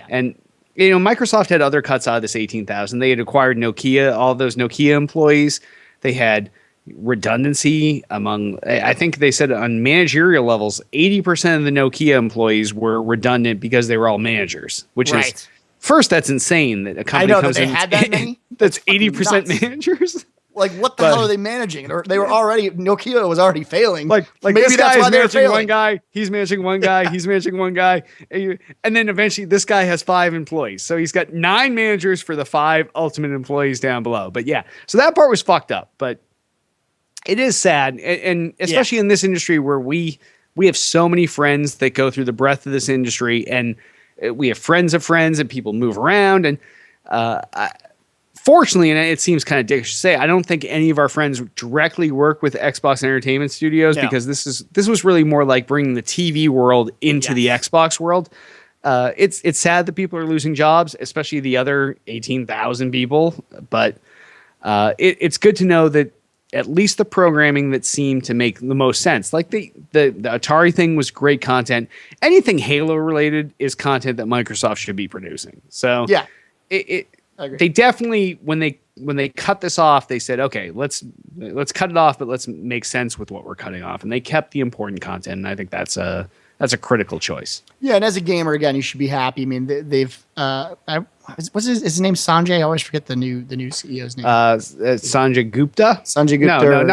And you know, Microsoft had other cuts out of this 18,000. They had acquired Nokia, all those Nokia employees. They had redundancy among, I think they said on managerial levels, 80% of the Nokia employees were redundant because they were all managers, which is, first, that's insane that a company comes in. Had that many? That's 80% managers. Like, what the hell are they managing? They were already, Nokia was already failing. Like maybe this that's guy why is they're managing failing. one guy, he's managing one guy, he's managing one guy. And then eventually this guy has 5 employees. So he's got 9 managers for the 5 ultimate employees down below. But yeah, so that part was fucked up. But it is sad. And especially in this industry where we have so many friends that go through the breadth of this industry, and we have friends of friends and people move around. And fortunately, and it seems kind of dickish to say, I don't think any of our friends directly work with Xbox Entertainment Studios, because this was really more like bringing the TV world into the Xbox world. It's sad that people are losing jobs, especially the other 18,000 people. But it's good to know that at least the programming that seemed to make the most sense, like the Atari thing, was great content. Anything Halo related is content that Microsoft should be producing. So they definitely, when they cut this off, they said, okay, let's cut it off, but let's make sense with what we're cutting off. And they kept the important content, and I think that's a critical choice. Yeah, and as a gamer, again, you should be happy. I mean, they've what's his name? Sanjay. I always forget the new CEO's name. Sanjay Gupta. Sanjay Gupta.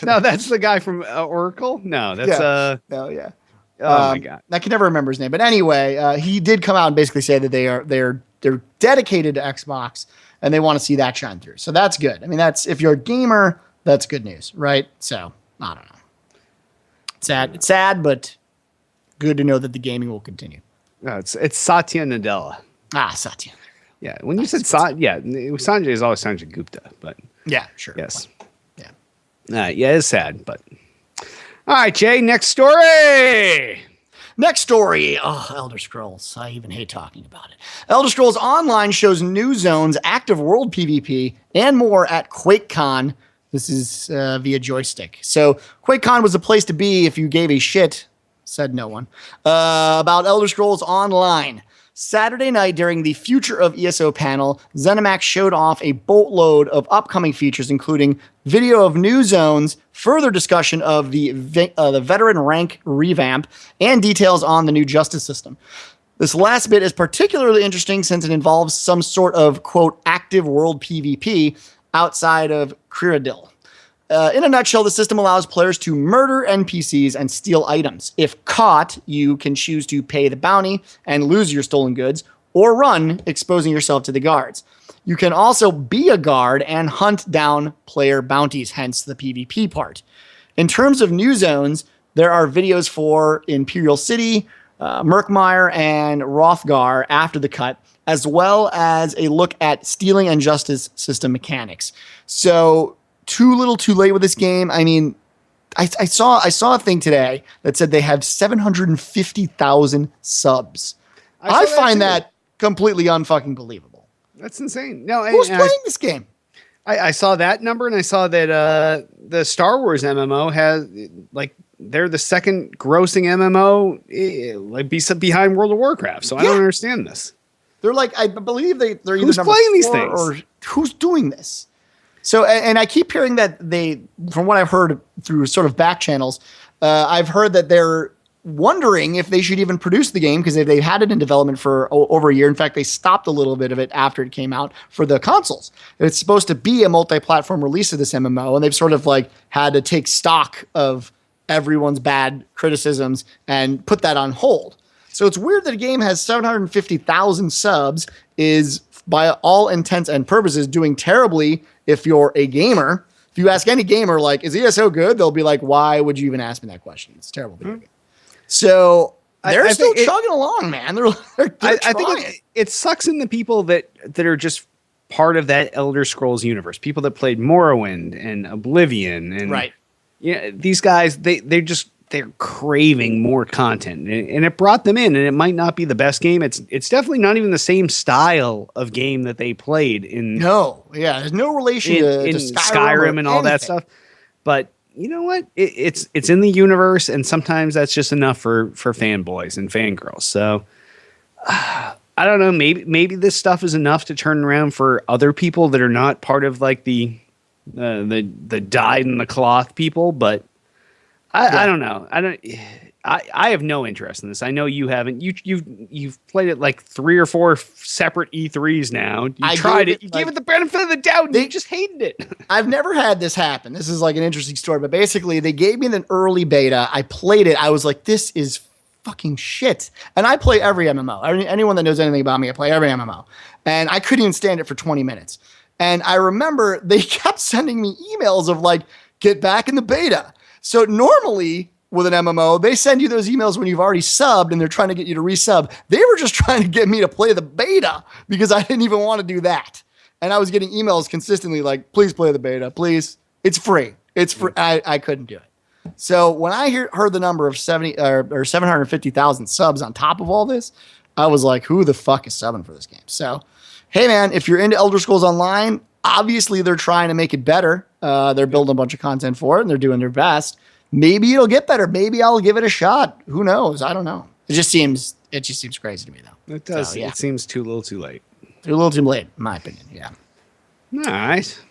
No, that's the guy from Oracle. No, that's Oh my God. I can never remember his name, but anyway, he did come out and basically say that they're dedicated to Xbox and they want to see that shine through. So that's good. I mean, if you're a gamer, that's good news, right? So I don't know. It's sad, but good to know that the gaming will continue. No, it's Satya Nadella. Satya. Yeah, when you said Sanjay is always Sanjay Gupta, but yeah, sure. Yes. Yeah. Yeah, it's sad, but all right, Jay, next story. Next story. Oh, Elder Scrolls. I even hate talking about it. Elder Scrolls Online shows new zones, active world PvP, and more at QuakeCon. This is via joystick. So QuakeCon was a place to be if you gave a shit, said no one, about Elder Scrolls Online. Saturday night during the Future of ESO panel, ZeniMax showed off a boatload of upcoming features, including video of new zones, further discussion of the veteran rank revamp, and details on the new justice system. This last bit is particularly interesting since it involves some sort of, quote, active world PvP outside of Cyrodiil. In a nutshell, the system allows players to murder NPCs and steal items. If caught, you can choose to pay the bounty and lose your stolen goods, or run, exposing yourself to the guards. You can also be a guard and hunt down player bounties, hence the PvP part. In terms of new zones, there are videos for Imperial City, Murkmire, and Hrothgar after the cut, as well as a look at stealing and justice system mechanics. So, too little too late with this game. I mean, I saw a thing today that said they have 750,000 subs. I find that completely unfucking believable. That's insane. No, who's playing this game? I saw that number, and I saw that the Star Wars MMO has they're the second grossing MMO behind World of Warcraft. So I don't understand this. They're I believe they're either who's playing these things or who's doing this. So, and I keep hearing that from what I've heard through sort of back channels, I've heard that they're wondering if they should even produce the game because they've had it in development for over a year. In fact, they stopped a little bit of it after it came out for the consoles. It's supposed to be a multi-platform release of this MMO, and they've sort of had to take stock of everyone's bad criticisms and put that on hold. So it's weird that a game has 750,000 subs, is by all intents and purposes doing terribly if you're a gamer. If you ask any gamer, is ESO good? They'll be like, why would you even ask me that question? It's terrible. Mm-hmm. So they're still chugging along, man. I think it sucks in the people that are just part of that Elder Scrolls universe. People that played Morrowind and Oblivion. And right. These guys, they're craving more content, and it brought them in. And it might not be the best game. It's definitely not even the same style of game that they played in. No, yeah, there's no relation to Skyrim and all that stuff. But you know what? It's in the universe, and sometimes that's just enough for fanboys and fangirls. So I don't know. Maybe this stuff is enough to turn around for other people that are not part of the dyed in the cloth people, but. I don't know. I have no interest in this. I know you haven't. You've played it 3 or 4 separate E3s now. You tried it. You gave it the benefit of the doubt, and you just hated it. I've never had this happen. This is an interesting story, but basically they gave me an early beta. I played it. I was like, this is fucking shit. And I play every MMO. Anyone that knows anything about me, I play every MMO. And I couldn't even stand it for 20 minutes. And I remember they kept sending me emails of get back in the beta. So normally with an MMO, they send you those emails when you've already subbed and they're trying to get you to resub. They were just trying to get me to play the beta because I didn't even want to do that. And I was getting emails consistently please play the beta, please. It's free. It's free. I couldn't do it. So when I heard the number of 750,000 subs on top of all this, I was like, who the fuck is subbing for this game? So, hey man, if you're into Elder Scrolls Online, obviously they're trying to make it better. They're building a bunch of content for it and they're doing their best. Maybe it'll get better. Maybe I'll give it a shot. Who knows? I don't know. It just seems crazy to me though. It does. So, yeah. It seems too little too late. Too little too late, in my opinion. Yeah. Nice.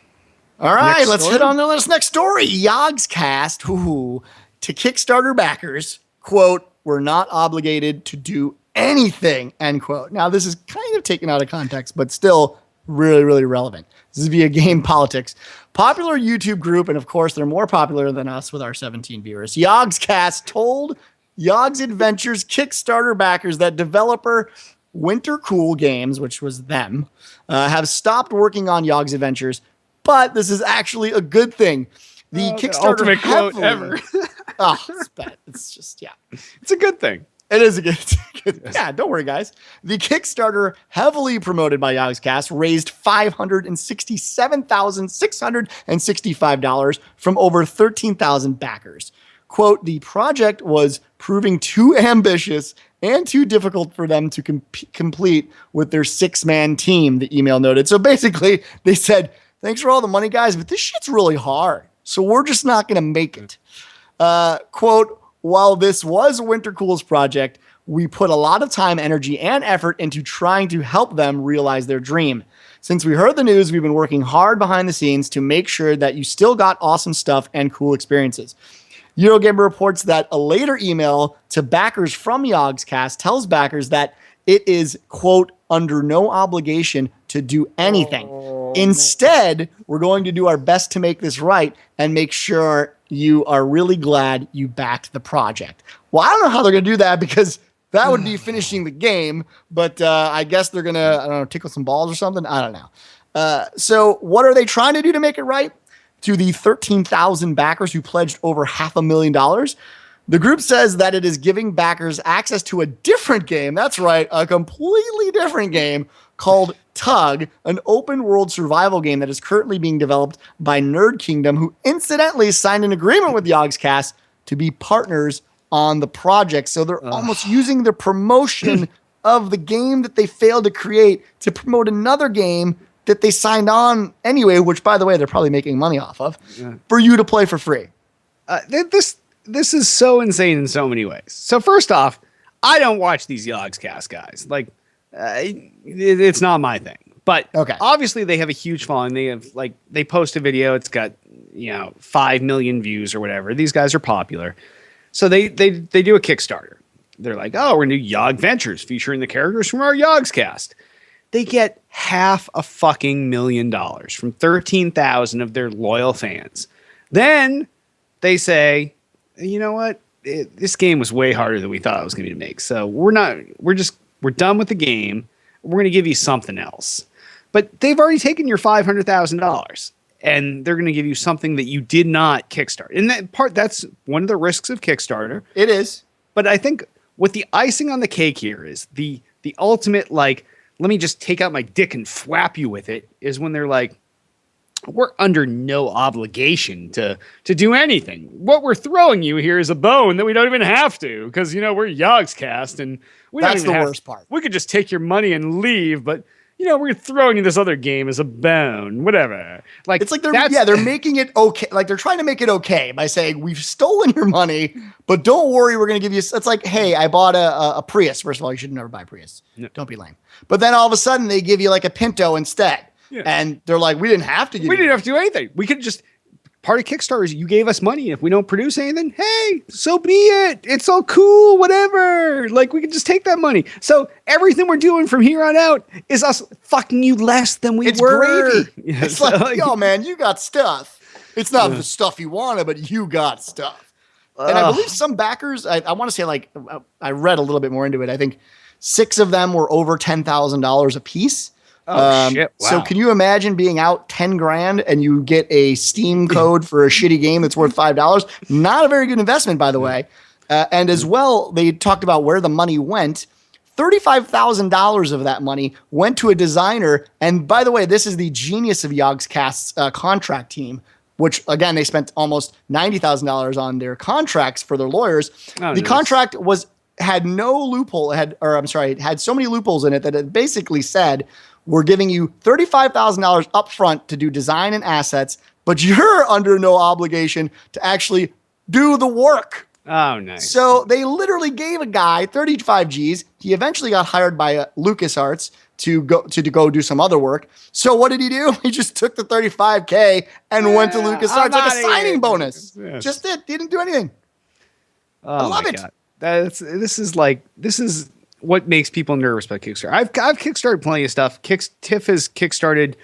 All right, let's hit on this next story. Yogscast, to Kickstarter backers, quote, we're not obligated to do anything, end quote. Now, this is kind of taken out of context, but still really, really relevant. This is via Game Politics. Popular YouTube group, and of course, they're more popular than us with our 17 viewers. Yogscast told Yogg's Adventures Kickstarter backers that developer Winter Cool Games, which was them, have stopped working on Yogg's Adventures, but this is actually a good thing. The Kickstarter ultimate quote ever. It's bad. It's just, yeah. It's a good thing. It is a good. Yeah, don't worry, guys. The Kickstarter, heavily promoted by Yogscast, raised $567,665 from over 13,000 backers. Quote, the project was proving too ambitious and too difficult for them to complete with their 6-man team, the email noted. So basically, they said, thanks for all the money, guys, but this shit's really hard. So we're just not going to make it. Quote, while this was Wintercool's project, we put a lot of time, energy, and effort into trying to help them realize their dream. Since we heard the news, we've been working hard behind the scenes to make sure that you still got awesome stuff and cool experiences. Eurogamer reports that a later email to backers from Yogscast tells backers that it is, quote, under no obligation to do anything. Instead, we're going to do our best to make this right and make sure you are really glad you backed the project. Well, I don't know how they're going to do that because that would be finishing the game, but I guess they're going to, I don't know, tickle some balls or something. I don't know. So what are they trying to do to make it right? To the 13,000 backers who pledged over $500,000, the group says that it is giving backers access to a different game. That's right, a completely different game called Tug, an open-world survival game that is currently being developed by Nerd Kingdom, who incidentally signed an agreement with Yogscast to be partners on the project. So they're almost using the promotion of the game that they failed to create to promote another game that they signed on anyway, which, by the way, they're probably making money off of, for you to play for free. This is so insane in so many ways. So first off, I don't watch these Yogscast guys. Like, it's not my thing. But obviously they have a huge following. They have they post a video. It's got 5 million views or whatever. These guys are popular. So they do a Kickstarter. They're like, oh, we're gonna do Yog Ventures featuring the characters from our Yogscast. They get $500,000 from 13,000 of their loyal fans. Then they say, you know what? This game was way harder than we thought it was going to make. So we're done with the game. We're going to give you something else. But they've already taken your $500,000 and they're going to give you something that you did not kickstart. And that's one of the risks of Kickstarter. It is. But I think what the icing on the cake here is the ultimate, let me just take out my dick and thwap you with it, is when they're like, we're under no obligation to do anything. What we're throwing you here is a bone that we don't even have to, because we're Yogscast and that's the worst part. We could just take your money and leave, but we're throwing you this other game as a bone, whatever. It's like they're making it okay. Like they're trying to make it okay by saying we've stolen your money, but don't worry, we're going to give you. It's like, hey, I bought a Prius. First of all, you should never buy a Prius. No. Don't be lame. But then all of a sudden they give you a Pinto instead. Yeah. And they're like, we didn't have to give. We didn't have to do anything. We could just, part of Kickstarter is you gave us money. If we don't produce anything, hey, so be it. It's all cool, whatever. We could just take that money. So everything we're doing from here on out is us fucking you less than we were. It's gravy. Yeah, it's yo, man, you got stuff. It's not the stuff you wanted, but you got stuff. And I believe some backers, I want to say I read a little bit more into it. I think 6 of them were over $10,000 a piece. Oh, shit. Wow. So can you imagine being out $10,000 and you get a Steam code for a shitty game that's worth $5? Not a very good investment, by the way. And as well, they talked about where the money went. $35,000 of that money went to a designer. And by the way, this is the genius of Yogscast's contract team, which again, they spent almost $90,000 on their contracts for their lawyers. The contract had no loophole, it had so many loopholes in it that it basically said, we're giving you $35,000 upfront to do design and assets, but you're under no obligation to actually do the work. Oh, nice. So they literally gave a guy 35 G's. He eventually got hired by LucasArts to go do some other work. So what did he do? He just took the $35K and went to LucasArts like a signing bonus. Yes. Just did. He didn't do anything. Oh, I love it. God. This is what makes people nervous about Kickstarter. I've kickstarted plenty of stuff. Tiff has kickstarted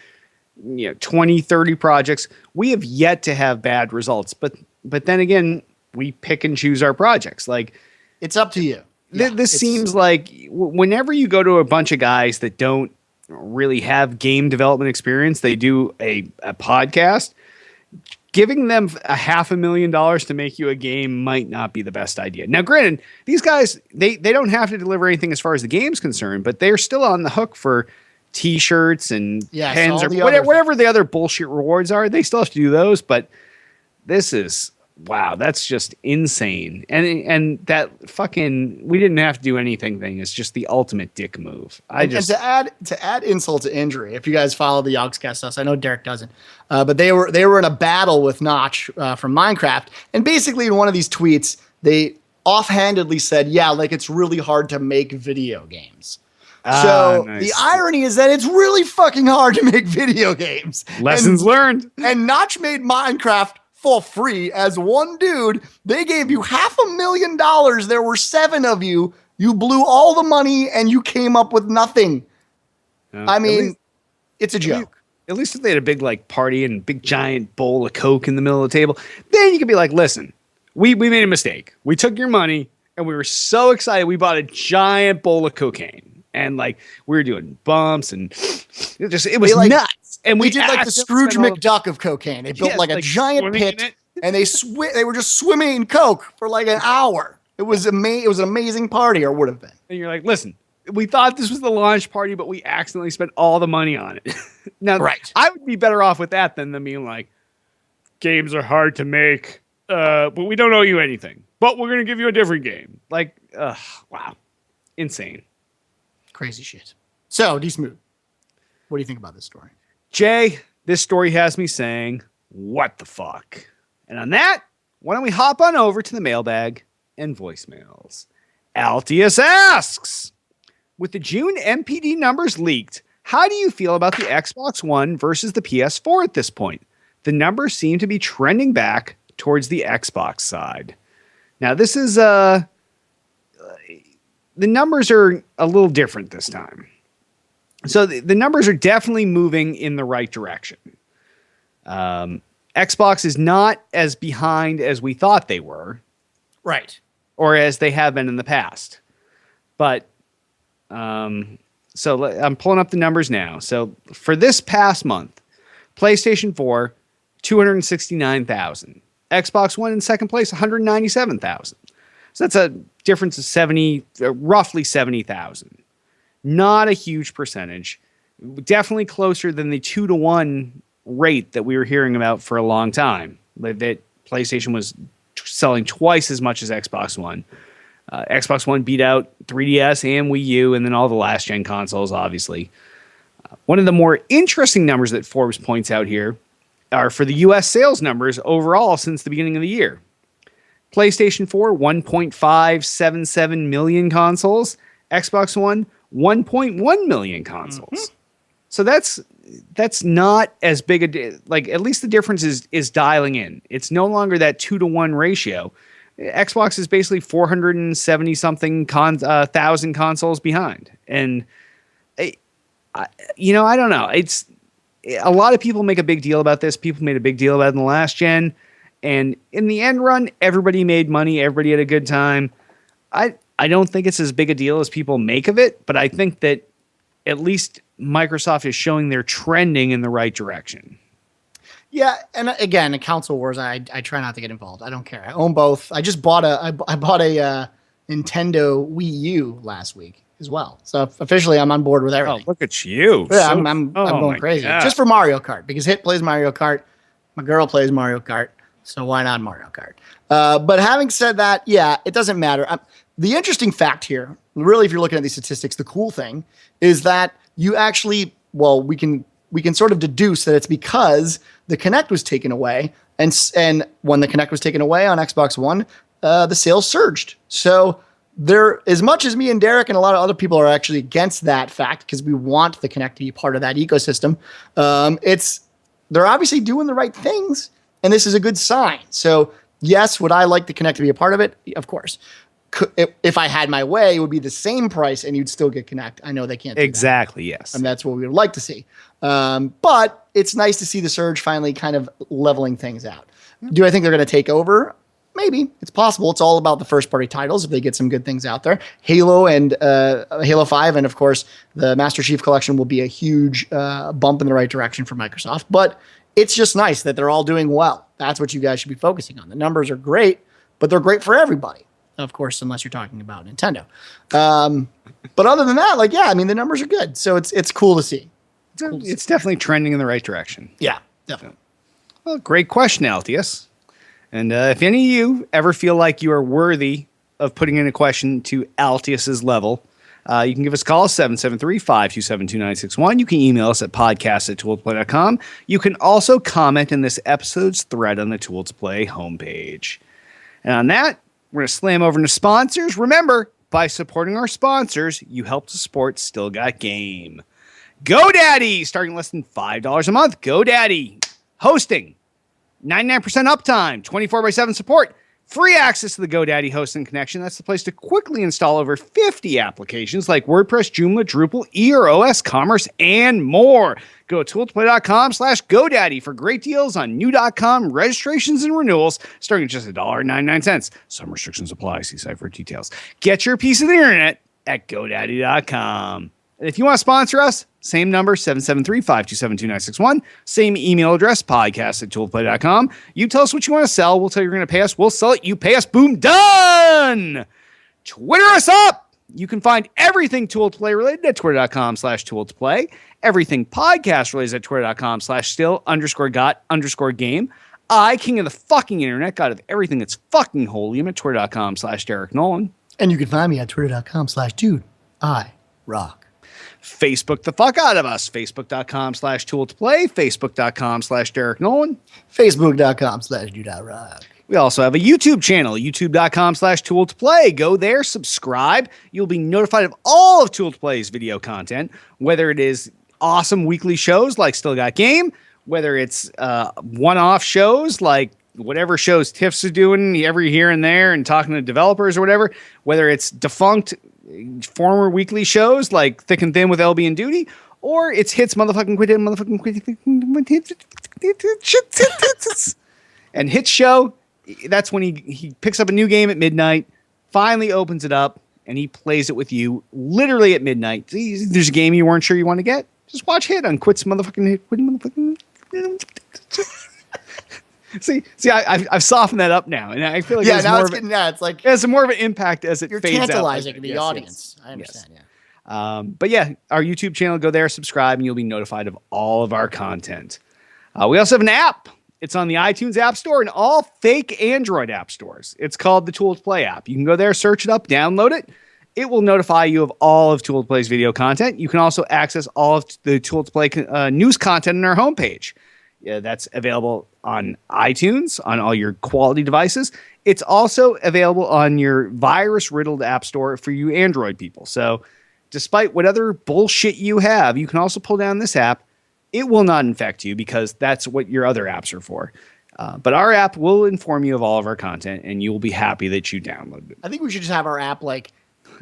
20, 30 projects. We have yet to have bad results, but then again, we pick and choose our projects. It's up to you. This seems like whenever you go to a bunch of guys that don't really have game development experience, they do a podcast. Giving them $500,000 to make you a game might not be the best idea. Now, granted, these guys, they don't have to deliver anything as far as the game's concerned, but they're still on the hook for T-shirts and pens or whatever the other bullshit rewards are. They still have to do those, but this is, wow, that's just insane. And that fucking, we didn't have to do anything thing is just the ultimate dick move. And to add insult to injury, if you guys follow the Yogscast stuff, I know Derek doesn't, but they were in a battle with Notch from Minecraft, and basically in one of these tweets, they offhandedly said, yeah, like it's really hard to make video games. So nice. The irony is that it's really fucking hard to make video games. Lessons learned. And Notch made Minecraft for free as one dude. They gave you $500,000. There were 7 of you. You blew all the money and you came up with nothing. I mean, it's a joke. At least if they had a big like party and big giant bowl of Coke in the middle of the table, then you could be like, listen, we made a mistake. We took your money and we were so excited. We bought a giant bowl of cocaine. And like we were doing bumps, and it was like, nuts. And we did like the Scrooge McDuck of cocaine. They built like a giant pit, and they were just swimming in coke for like an hour. It was amazing. It was an amazing party, or would have been. And you're like, listen, we thought this was the launch party, but we accidentally spent all the money on it. Now, right. I would be better off with that than them being like, games are hard to make, but we don't owe you anything. But we're gonna give you a different game. Like, wow, insane. Crazy shit. So, D-Smooth, what do you think about this story? Jay, this story has me saying, what the fuck? And on that, why don't we hop on over to the mailbag and voicemails. Altius asks, with the June MPD numbers leaked, how do you feel about the Xbox One versus the PS4 at this point? The numbers seem to be trending back towards the Xbox side. Now, this is the numbers are a little different this time. So the numbers are definitely moving in the right direction. Xbox is not as behind as we thought they were. Right. Or as they have been in the past. But, so I'm pulling up the numbers now. So for this past month, PlayStation 4, 269,000. Xbox One in second place, 197,000. So that's a difference of roughly 70,000. Not a huge percentage. Definitely closer than the 2-to-1 rate that we were hearing about for a long time. That PlayStation was selling twice as much as Xbox One. Xbox One beat out 3DS and Wii U, and then all the last gen consoles, obviously. One of the more interesting numbers that Forbes points out here are for the US sales numbers overall since the beginning of the year. PlayStation 4, 1.577 million consoles. Xbox One, 1.1 million consoles. Mm-hmm. So that's not as big at least the difference is dialing in. It's no longer that 2-to-1 ratio. Xbox is basically 470 something thousand consoles behind. And I don't know. It's a lot of people make a big deal about this. People made a big deal about it in the last gen. And in the end run, everybody made money. Everybody had a good time. I don't think it's as big a deal as people make of it, but I think that at least Microsoft is showing they're trending in the right direction. Yeah, and again, in console wars, I try not to get involved. I don't care. I own both. I just bought a Nintendo Wii U last week as well. So officially, I'm on board with everything. Oh, look at you! Yeah, I'm going crazy just for Mario Kart because Hit plays Mario Kart, my girl plays Mario Kart. So why not Mario Kart? But having said that, yeah, it doesn't matter. The interesting fact here, really, if you're looking at these statistics, the cool thing is that you actually, we can sort of deduce that it's because the Kinect was taken away, and when the Kinect was taken away on Xbox One, the sales surged. So there, as much as me and Derek and a lot of other people are actually against that fact because we want the Kinect to be part of that ecosystem, they're obviously doing the right things. And this is a good sign. So, yes, would I like the Kinect to be a part of it? Of course. If I had my way, it would be the same price and you'd still get Kinect. I know they can't do exactly, that. Yes. And that's what we would like to see. But it's nice to see the surge finally kind of leveling things out. Do I think they're going to take over? Maybe. It's possible. It's all about the first-party titles if they get some good things out there. Halo and Halo 5 and, of course, the Master Chief Collection will be a huge bump in the right direction for Microsoft. But it's just nice that they're all doing well. That's what you guys should be focusing on. The numbers are great, but they're great for everybody. Of course, unless you're talking about Nintendo. But other than that, the numbers are good. So it's cool to see. It's definitely trending in the right direction. Yeah, definitely. Well, great question, Altius. And if any of you ever feel like you are worthy of putting in a question to Altius's level, you can give us a call, 773-527-2961. You can email us at podcast@tooltoplay.com. You can also comment in this episode's thread on the Tool to Play homepage. And on that, we're going to slam over into sponsors. Remember, by supporting our sponsors, you help to support Still Got Game. GoDaddy, starting less than $5 a month. GoDaddy, hosting, 99% uptime, 24/7 support, free access to the GoDaddy hosting connection. That's the place to quickly install over 50 applications like WordPress, Joomla, Drupal, EROS, Commerce, and more. Go to tooltoplay.com/GoDaddy for great deals on new.com registrations and renewals starting at just $1.99. Some restrictions apply. See site for details. Get your piece of the internet at GoDaddy.com. And if you want to sponsor us, same number, 773-527-2961. Same email address, podcast@tooltoplay.com. You tell us what you want to sell. We'll tell you you're going to pay us. We'll sell it. You pay us. Boom. Done. Twitter us up. You can find everything Tool to Play related at twitter.com/Tool to Play. Everything podcast related at twitter.com/still_got_game. I, king of the fucking internet, god of everything that's fucking holy, I'm at twitter.com/Derek Nolan. And you can find me at twitter.com/dude. I rock. Facebook the fuck out of us. Facebook.com/Tool to Play. Facebook.com/Derek Nolan. Facebook.com/dude.rock. We also have a YouTube channel, youtube.com/Tool to Play. Go there, subscribe. You'll be notified of all of Tool to Play's video content, whether it is awesome weekly shows like Still Got Game, whether it's one-off shows like whatever shows Tiff's are doing every here and there and talking to developers or whatever, whether it's defunct former weekly shows like Thick and Thin with LB and Duty, or it's hits motherfucking quit and Hits show. That's when he picks up a new game at midnight, finally opens it up, and he plays it with you literally at midnight. There's a game you weren't sure you want to get, just watch Hit on Quit motherfucking. See, I've softened that up now, and I feel like it's more of an impact as it fades out. You're tantalizing the audience. Yes. I understand. Yes. Yeah. But yeah, our YouTube channel, go there, subscribe, and you'll be notified of all of our content. We also have an app. It's on the iTunes App Store and all fake Android app stores. It's called the Tool to Play app. You can go there, search it up, download it. It will notify you of all of Tool to Play's video content. You can also access all of the Tool to Play news content on our homepage. Yeah, that's available on iTunes, on all your quality devices. It's also available on your virus-riddled app store for you Android people. So despite what other bullshit you have, you can also pull down this app. It will not infect you because that's what your other apps are for. But our app will inform you of all of our content, and you will be happy that you downloaded it. I think we should just have our app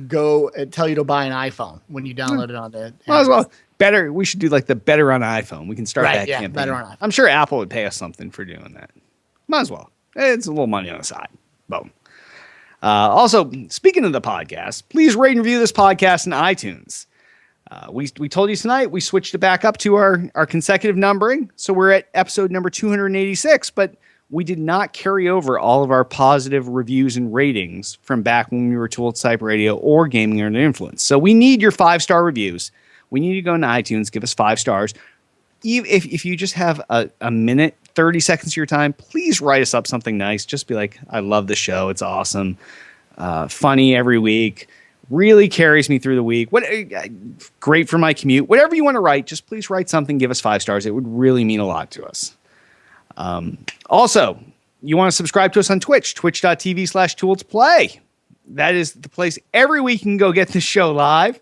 go and tell you to buy an iPhone when you download it on the. Might as well. Better. We should do the better on iPhone. We can start that campaign. Better on iPhone. I'm sure Apple would pay us something for doing that. Might as well. It's a little money on the side. Boom. Also, speaking of the podcast, please rate and review this podcast in iTunes. We told you tonight we switched it back up to our consecutive numbering. So we're at episode number 286, but we did not carry over all of our positive reviews and ratings from back when we were Tool Type Radio or Gaming Under Influence. So we need your 5-star reviews. We need you to go into iTunes, give us 5 stars. If you just have a minute, 30 seconds of your time, please write us up something nice. Just be like, I love the show. It's awesome. Funny every week. Really carries me through the week. Great for my commute. Whatever you want to write, just please write something. Give us 5 stars. It would really mean a lot to us. Also, you want to subscribe to us on Twitch, twitch.tv/Tool to Play. That is the place every week you can go get this show live.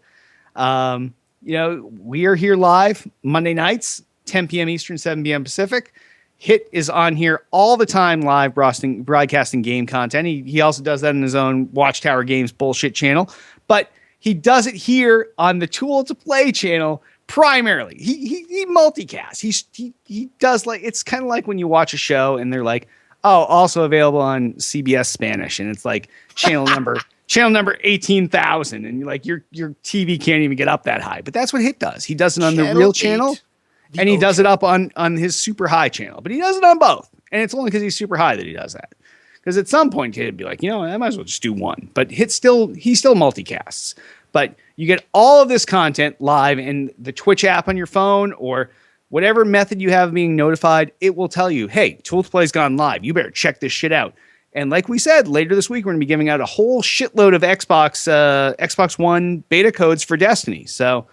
We are here live Monday nights, 10 p.m. Eastern, 7 p.m. Pacific. Hit is on here all the time live broadcasting game content. He also does that in his own Watchtower Games bullshit channel. But he does it here on the Tool to Play channel primarily. He multicasts. He does it's kind of like when you watch a show and they're like, Oh, also available on CBS Spanish, and it's like channel number 18,000, and your TV can't even get up that high. But that's what Hit does. He does it on the real channel, and he does it up on his super high channel. But he does it on both, and it's only because he's super high that he does that. Because at some point he'd be like, I might as well just do one. But he still multicasts. But you get all of this content live in the Twitch app on your phone or whatever method you have being notified. It will tell you, hey, Tools Play's gone live. You better check this shit out. And like we said, later this week, we're going to be giving out a whole shitload of Xbox One beta codes for Destiny. So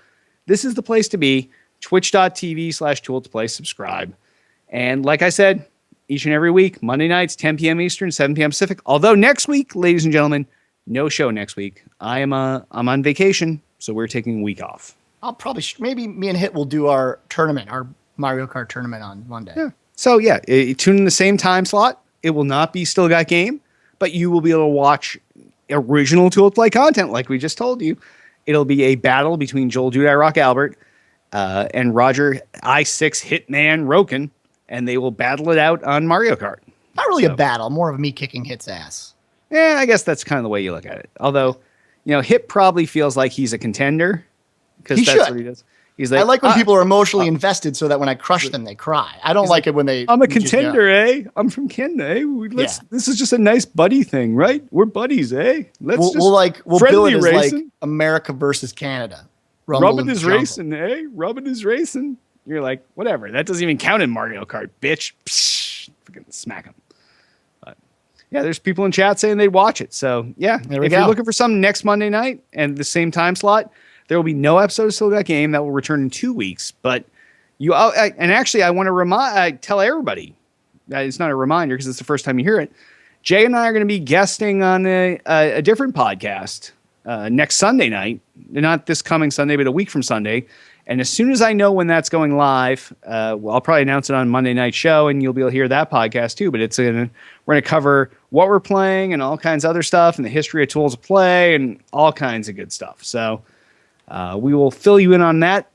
this is the place to be. Twitch.tv/TooLsPlay. Subscribe. And like I said, each and every week, Monday nights, 10 p.m. Eastern, 7 p.m. Pacific. Although next week, ladies and gentlemen, no show next week. I'm on vacation, so we're taking a week off. I'll probably maybe me and Hit will do our tournament, our Mario Kart tournament on Monday. Yeah. So tune in the same time slot. It will not be Still Got Game, but you will be able to watch original Tool Play content, like we just told you. It'll be a battle between Joel Dude I Rock Albert and Roger I6 Hitman Roken, and they will battle it out on Mario Kart. Not really a battle, more of me kicking Hit's ass. Yeah, I guess that's kind of the way you look at it. Although, Hit probably feels like he's a contender because that's what he does. He's like, I like when people are emotionally invested so that when I crush them, they cry. I don't like it when they... I'm a contender, eh? I'm from Ken, eh? This is just a nice buddy thing, right? We're buddies, eh? We'll bill it as like America versus Canada. Rubbing is racing, eh? Rubbing is racing. You're like, whatever. That doesn't even count in Mario Kart, bitch. Psh, freaking smack him. But yeah, there's people in chat saying they'd watch it. So yeah, if you're looking for some next Monday night and the same time slot, there will be no episode of Still Got Game that will return in 2 weeks. But I want to tell everybody that it's not a reminder because it's the first time you hear it. Jay and I are going to be guesting on a different podcast next Sunday night, not this coming Sunday, but a week from Sunday. And as soon as I know when that's going live, I'll probably announce it on Monday Night Show, and you'll be able to hear that podcast too. But we're going to cover what we're playing and all kinds of other stuff, and the history of Tools of Play, and all kinds of good stuff. So we will fill you in on that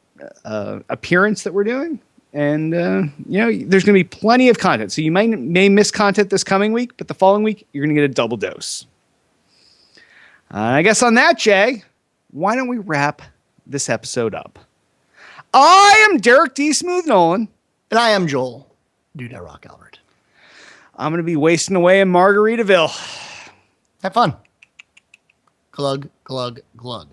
appearance that we're doing, and there's going to be plenty of content. So you may miss content this coming week, but the following week you're going to get a double dose. I guess on that, Jay, why don't we wrap this episode up? I am Derek D. Smooth Nolan. And I am Joel Dude I Rock Albert. I'm going to be wasting away in Margaritaville. Have fun. Glug, glug, glug.